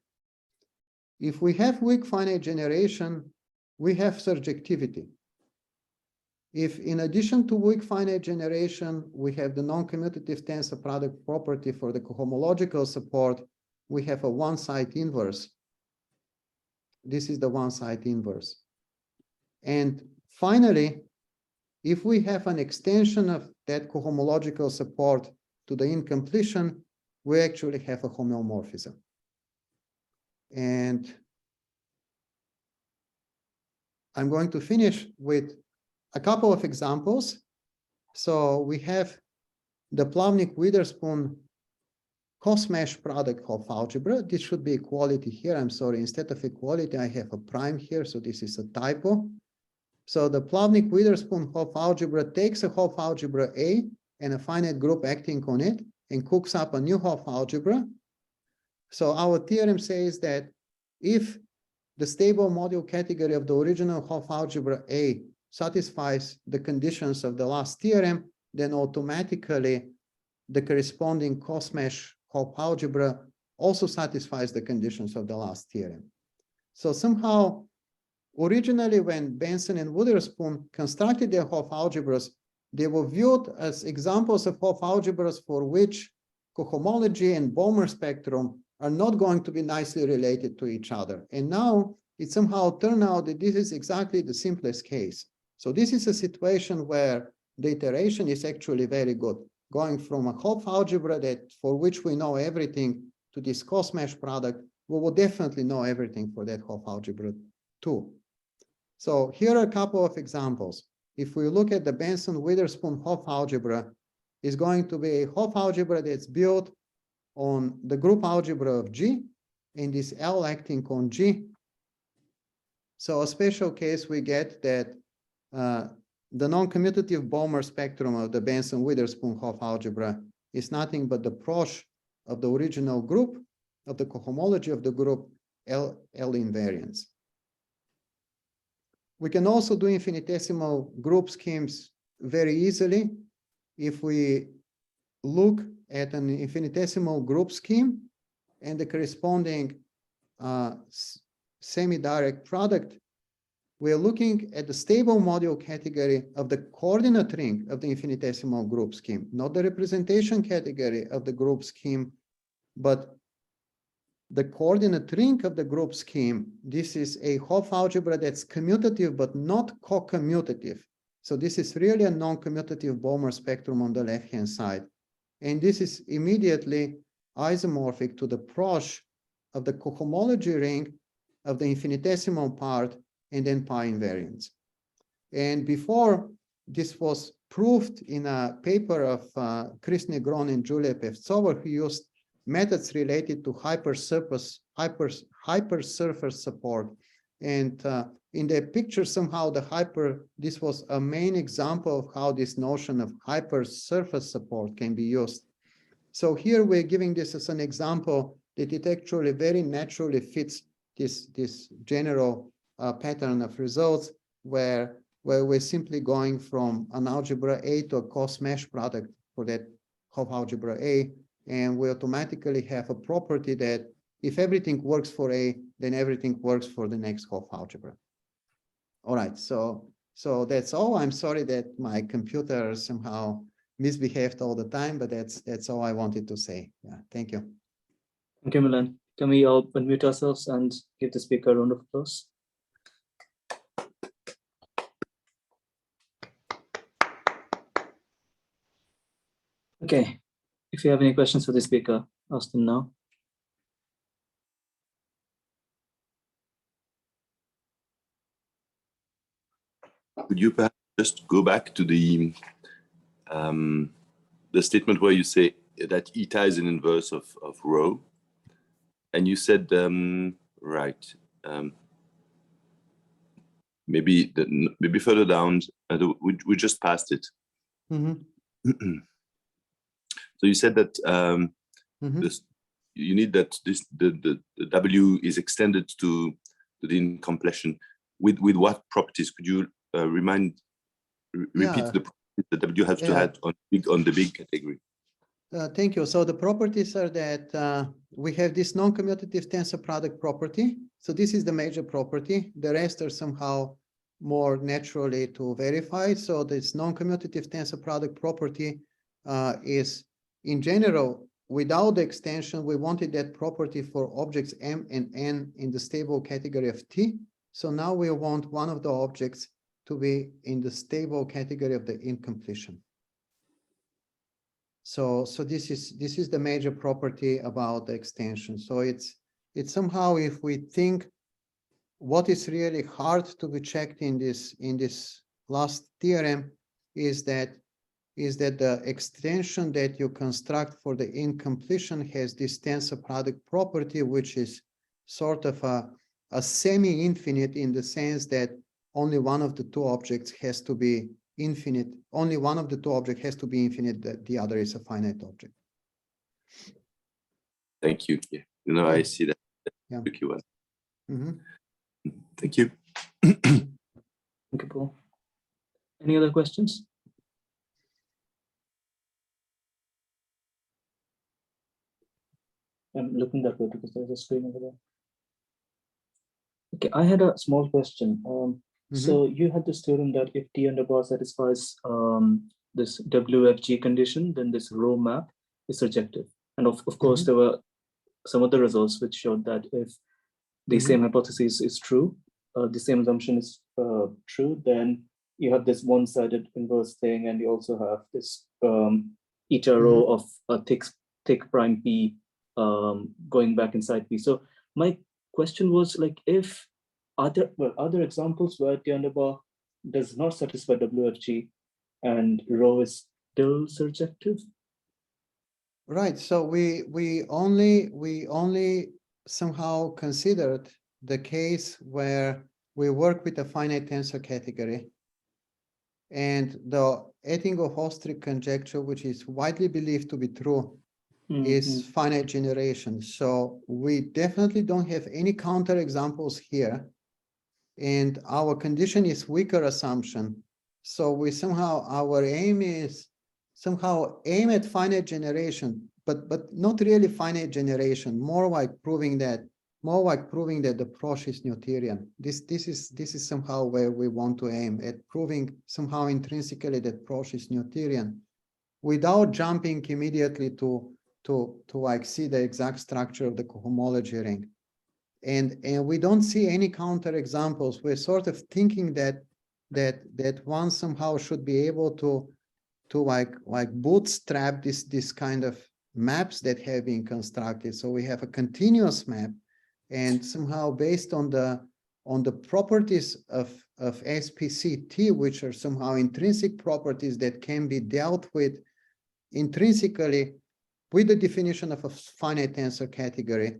If we have weak finite generation, we have surjectivity. If in addition to weak finite generation, we have the noncommutative tensor product property for the cohomological support, we have a one-side inverse. This is the one-side inverse. And finally, if we have an extension of that cohomological support to the incompletion, we actually have a homeomorphism. And I'm going to finish with a couple of examples. So we have the Plavnik-Witherspoon cos-mesh product Hopf algebra. This should be equality here. I'm sorry, instead of equality, I have a prime here. So this is a typo. So the Plavnik-Witherspoon Hopf algebra takes a Hopf algebra A and a finite group acting on it and cooks up a new Hopf algebra. So our theorem says that if the stable module category of the original Hopf algebra A satisfies the conditions of the last theorem, then automatically the corresponding cos-mesh Hopf algebra also satisfies the conditions of the last theorem. So somehow, originally when Benson and Witherspoon constructed their Hopf algebras, they were viewed as examples of Hopf algebras for which cohomology and Balmer spectrum are not going to be nicely related to each other. And now it somehow turned out that this is exactly the simplest case. So this is a situation where the iteration is actually very good, going from a Hopf algebra that for which we know everything to this cos-mesh product, we will definitely know everything for that Hopf algebra too. So here are a couple of examples. If we look at the Benson-Witherspoon Hopf algebra, it's going to be a Hopf algebra that's built on the group algebra of G and this L acting on G. So a special case we get that the non-commutative Balmer spectrum of the Benson-Witherspoon Hopf algebra is nothing but the prosh of the original group of the cohomology of the group L invariance. We can also do infinitesimal group schemes very easily if we look at an infinitesimal group scheme and the corresponding semi-direct product. We're looking at the stable module category of the coordinate ring of the infinitesimal group scheme, not the representation category of the group scheme, but the coordinate ring of the group scheme. This is a Hopf algebra that's commutative, but not co-commutative. So this is really a non-commutative Balmer spectrum on the left-hand side. And this is immediately isomorphic to the Prosh of the cohomology ring of the infinitesimal part and then pi invariance. And before this was proved in a paper of Chris Negron and Julia Pevtsova, who used methods related to hypersurface support. And in the picture, somehow this was a main example of how this notion of hypersurface support can be used. So here we're giving this as an example that it actually very naturally fits this general pattern of results where we're simply going from an algebra A to a cos-mesh product for that Hopf algebra A, and we automatically have a property that if everything works for A, then everything works for the next Hopf algebra. All right, so that's all. I'm sorry that my computer somehow misbehaved all the time, but that's all I wanted to say. Yeah, thank you. Thank you, Milen. Can we all unmute ourselves and give the speaker a round of applause? Okay, if you have any questions for the speaker, ask them now. Could you perhaps just go back to the statement where you say that eta is an inverse of rho, and you said right, maybe further down, we just passed it. Mm-hmm. So you said that you need that the W is extended to the incompletion. With what properties? Could you repeat the properties that W has to have on the big category? Thank you. So the properties are that we have this noncommutative tensor product property. So this is the major property. The rest are somehow more naturally to verify. So this noncommutative tensor product property is, in general, without the extension, we wanted that property for objects M and N in the stable category of T. So now we want one of the objects to be in the stable category of the incompletion. So this is the major property about the extension. So it's somehow, if we think what is really hard to be checked in this last theorem is that the extension that you construct for the incompletion has this tensor product property, which is sort of a semi-infinite in the sense that only one of the two objects has to be infinite. Only one of the two objects has to be infinite. The other is a finite object. Thank you. Yeah, I see that. Yeah. Thank you. Thank you, Paul. Any other questions? I'm looking that way because there's a screen over there. Okay, I had a small question. So you had this theorem that if T under bar satisfies this WFG condition, then this rho map is surjective. And of course, there were some other results which showed that if the same hypothesis is true, the same assumption is true, then you have this one-sided inverse thing, and you also have this eta rho of a thick prime P going back inside P. So my question was, like, if other examples where T under bar does not satisfy WFG and rho is still surjective? Right. So we only somehow considered the case where we work with a finite tensor category, and the Ettinger-Hofstrik conjecture, which is widely believed to be true, is finite generation. So we definitely don't have any counterexamples here, and our condition is weaker assumption. So we somehow, our aim is somehow aim at finite generation, but not really finite generation, more like proving that the Prosh is Noetherian. This is somehow where we want to aim at, proving somehow intrinsically that Prosh is Noetherian, without jumping immediately to like see the exact structure of the cohomology ring. And we don't see any counterexamples. We're sort of thinking that one somehow should be able to like bootstrap this kind of maps that have been constructed. So we have a continuous map, and somehow based on the properties of SPCT, which are somehow intrinsic properties that can be dealt with intrinsically with the definition of a finite tensor category,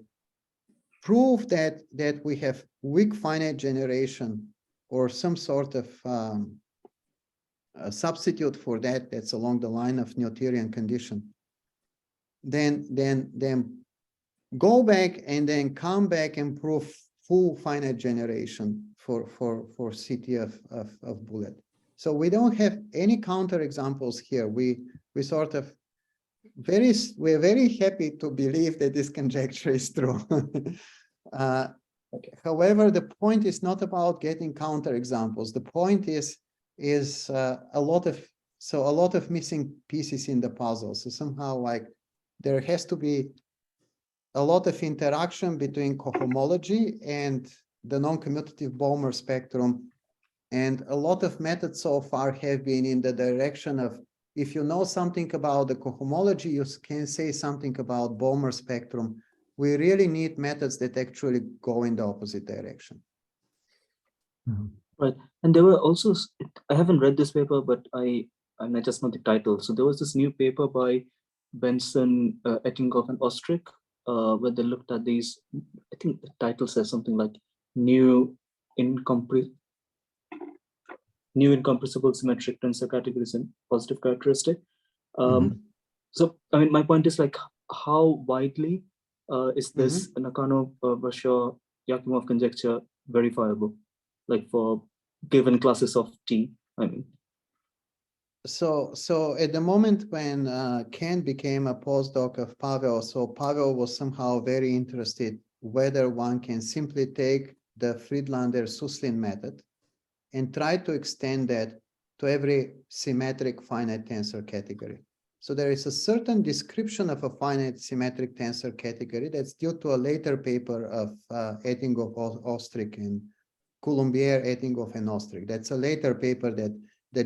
prove that we have weak finite generation or some sort of a substitute for that that's along the line of Noetherian condition. Then go back and then come back and prove full finite generation for CT of bullet. So we don't have any counter examples here. We sort of we're very happy to believe that this conjecture is true. However, the point is not about getting counter examples. The point is a lot of missing pieces in the puzzle. So somehow, like, there has to be a lot of interaction between cohomology and the noncommutative Balmer spectrum. And a lot of methods so far have been in the direction of, if you know something about the cohomology, you can say something about Balmer spectrum. We really need methods that actually go in the opposite direction. Right. And there were also, I haven't read this paper, but I just know the title. So there was this new paper by Benson, Ettinghoff, and Ostrich, where they looked at these, I think the title says something like new incompressible symmetric tensor categories and positive characteristic. So, I mean, my point is, like, how widely is this Nakano, Vashaw, Yakimov conjecture verifiable, like for given classes of T, I mean? So at the moment when Kent became a postdoc of Pavel, so Pavel was somehow very interested whether one can simply take the Friedlander-Suslin method and try to extend that to every symmetric finite tensor category. So there is a certain description of a finite symmetric tensor category that's due to a later paper of Ettinghoff, Ostrich, and Coulombier, Ettinghoff, and Ostrich. That's a later paper that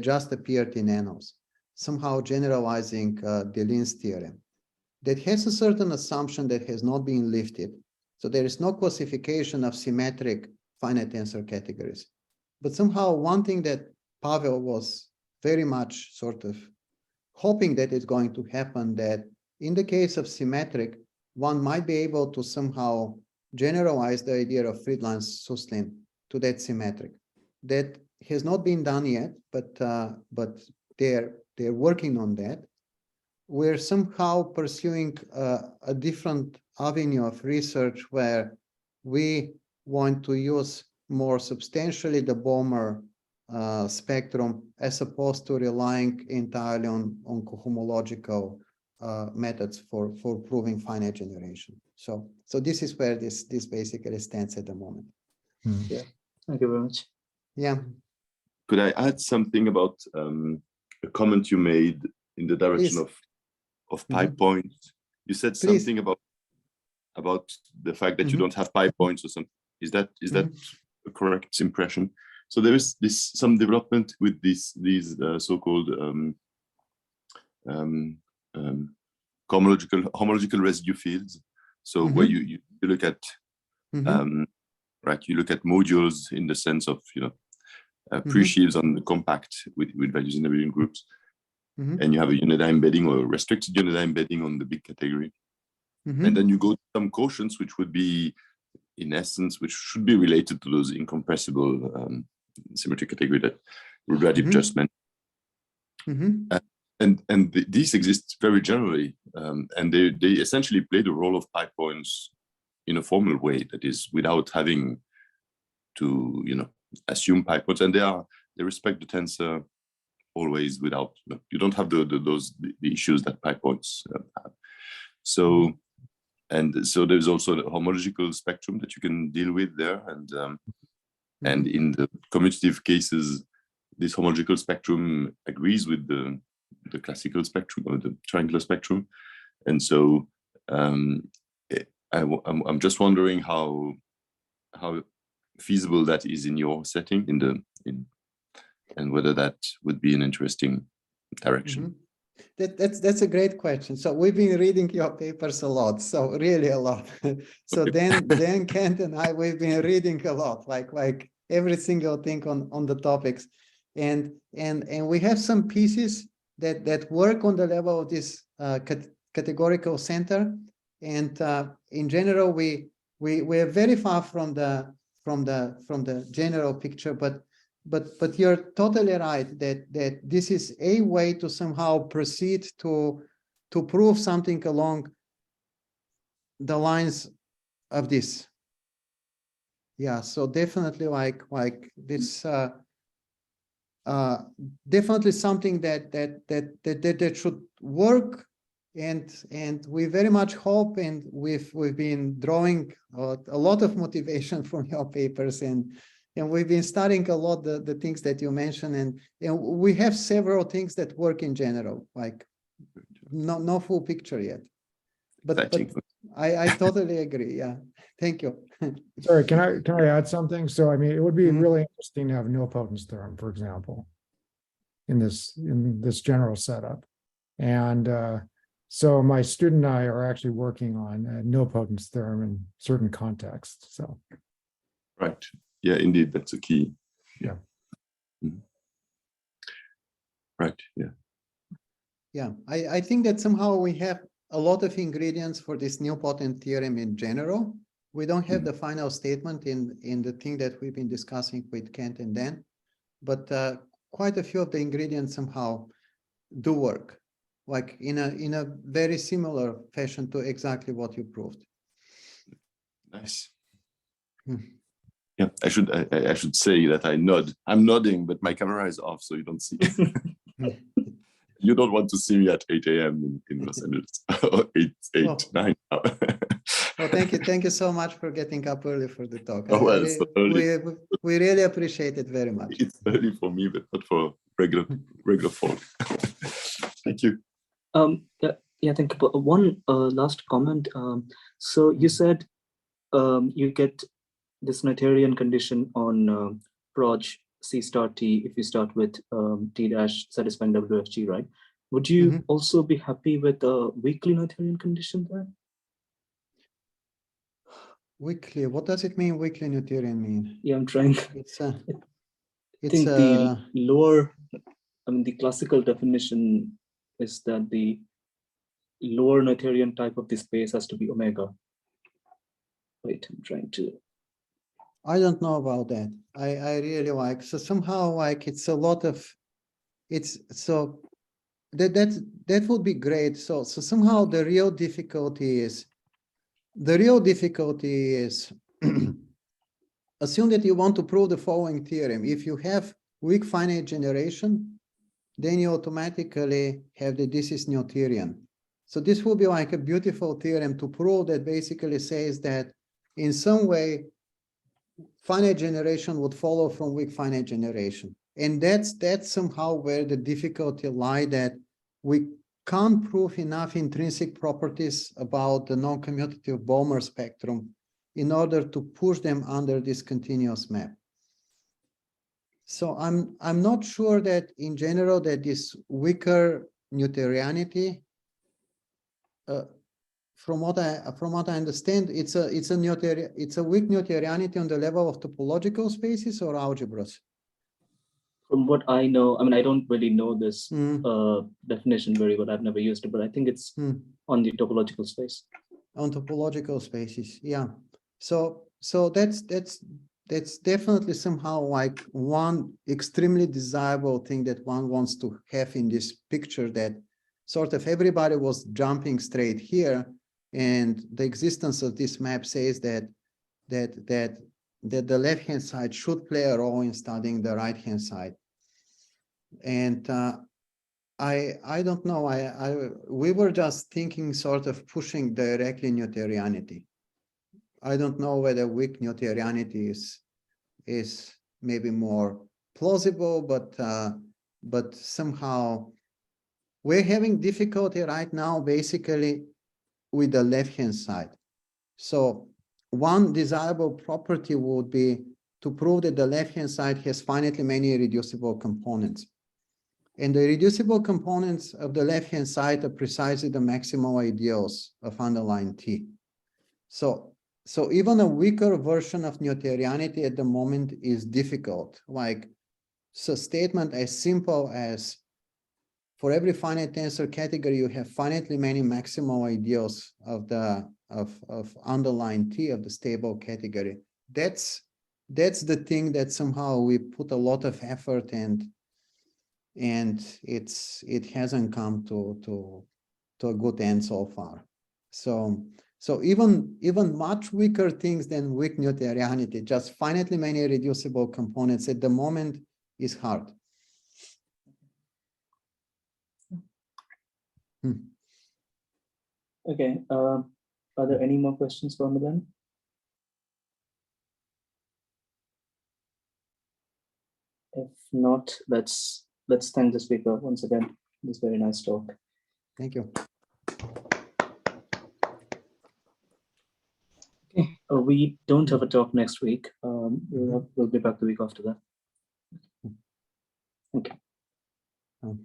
just appeared in Annals, somehow generalizing Delin's theorem. That has a certain assumption that has not been lifted. So there is no classification of symmetric finite tensor categories. But somehow one thing that Pavel was very much sort of hoping that it's going to happen, that in the case of symmetric, one might be able to somehow generalize the idea of Friedland-Suslin to that symmetric. That has not been done yet, but they're working on that. We're somehow pursuing a different avenue of research where we want to use more substantially the Balmer spectrum as opposed to relying entirely on cohomological methods for proving finite generation. So this is where this basically stands at the moment. Yeah, thank you very much. Yeah. Could I add something about a comment you made in the direction of pi points? You said something about the fact that you don't have pi points or something. Is that a correct impression? So there is some development with these so-called homological residue fields. So where you look at you look at modules in the sense of, you know, pre-sheaves on the compact with values in the Abelian groups, and you have a unidie embedding or a restricted unidie embedding on the big category, and then you go to some quotients which would be, in essence, which should be related to those incompressible symmetric category that Radib just mentioned. And these exist very generally, and they essentially play the role of pi points in a formal way, that is, without having to, you know, assume pi points, and they respect the tensor always without, you don't have the issues that pi points have. So there's also a homological spectrum that you can deal with there, and in the commutative cases, this homological spectrum agrees with the classical spectrum or the triangular spectrum, and so I'm just wondering how feasible that is in your setting, and whether that would be an interesting direction. That's a great question. So we've been reading your papers a lot, so really a lot. So then Kent and I, we've been reading a lot, like every single thing on the topics, and we have some pieces that work on the level of this categorical center, and in general we are very far from the general picture, but you're totally right that this is a way to somehow proceed to prove something along the lines of this. Yeah, so definitely like this definitely something that should work, and we very much hope, and we've been drawing a lot of motivation from your papers, and we've been studying a lot the things that you mentioned, and we have several things that work in general, like no full picture yet. But I totally agree. Yeah, thank you. Sorry, can I add something? So I mean, it would be really interesting to have a nilpotence theorem, for example, in this general setup. And so my student and I are actually working on a nilpotence theorem in certain contexts. So right. Yeah, indeed, that's a key. Yeah. Right. Yeah. Yeah, I think that somehow we have a lot of ingredients for this nilpotent theorem in general. We don't have the final statement in the thing that we've been discussing with Kent and Dan, but quite a few of the ingredients somehow do work, like in a very similar fashion to exactly what you proved. Nice. Yeah, I should say that I nod. I'm nodding, but my camera is off, so you don't see. You don't want to see me at 8 a.m. in Los Angeles, or 9 now. Well, thank you so much for getting up early for the talk. Oh, well, so we really appreciate it very much. It's early for me, but not for regular folk. Thank you. Yeah, thank you. One last comment. So you said you get this Noetherian condition on proj C star T if you start with T dash satisfying WFG, right? Would you also be happy with a weakly Noetherian condition there? Weakly, what does it mean? Weakly Noetherian mean? Yeah, I'm trying. I think the lower, I mean, the classical definition is that the lower Noetherian type of the space has to be omega. Wait, I'm trying to. I don't know about that. I really like, so somehow like it's a lot of, it's so that would be great. So somehow the real difficulty is assume that you want to prove the following theorem. If you have weak finite generation, then you automatically have that this is Noetherian. So this will be like a beautiful theorem to prove that basically says that in some way finite generation would follow from weak finite generation. And that's somehow where the difficulty lies, that we can't prove enough intrinsic properties about the noncommutative Balmer spectrum in order to push them under this continuous map. So I'm not sure that in general that this weaker Noetherianity, from what I understand, it's a weak Noetherianity on the level of topological spaces or algebras. From what I know, I mean, I don't really know this definition very well. I've never used it, but I think it's on the topological space. On topological spaces, yeah. So that's definitely somehow like one extremely desirable thing that one wants to have in this picture, that sort of everybody was jumping straight here, and the existence of this map says that the left-hand side should play a role in studying the right-hand side. And I don't know, we were just thinking sort of pushing directly Noetherianity. I don't know whether weak Noetherianity is maybe more plausible, but somehow we're having difficulty right now basically with the left-hand side. So one desirable property would be to prove that the left-hand side has finitely many irreducible components. And the irreducible components of the left-hand side are precisely the maximal ideals of underlying T. So even a weaker version of Noetherianity at the moment is difficult. Like, so statement as simple as for every finite tensor category, you have finitely many maximal ideals of the underlying T of the stable category. That's the thing that somehow we put a lot of effort and it hasn't come to a good end so far. So even much weaker things than weak Noetherianity, just finitely many reducible components at the moment is hard. Okay, are there any more questions for Milen? If not, let's thank the speaker once again. This very nice talk. Thank you. Okay, we don't have a talk next week. We'll be back the week after that. Thank you.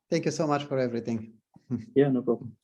Thank you so much for everything. Yeah, no problem.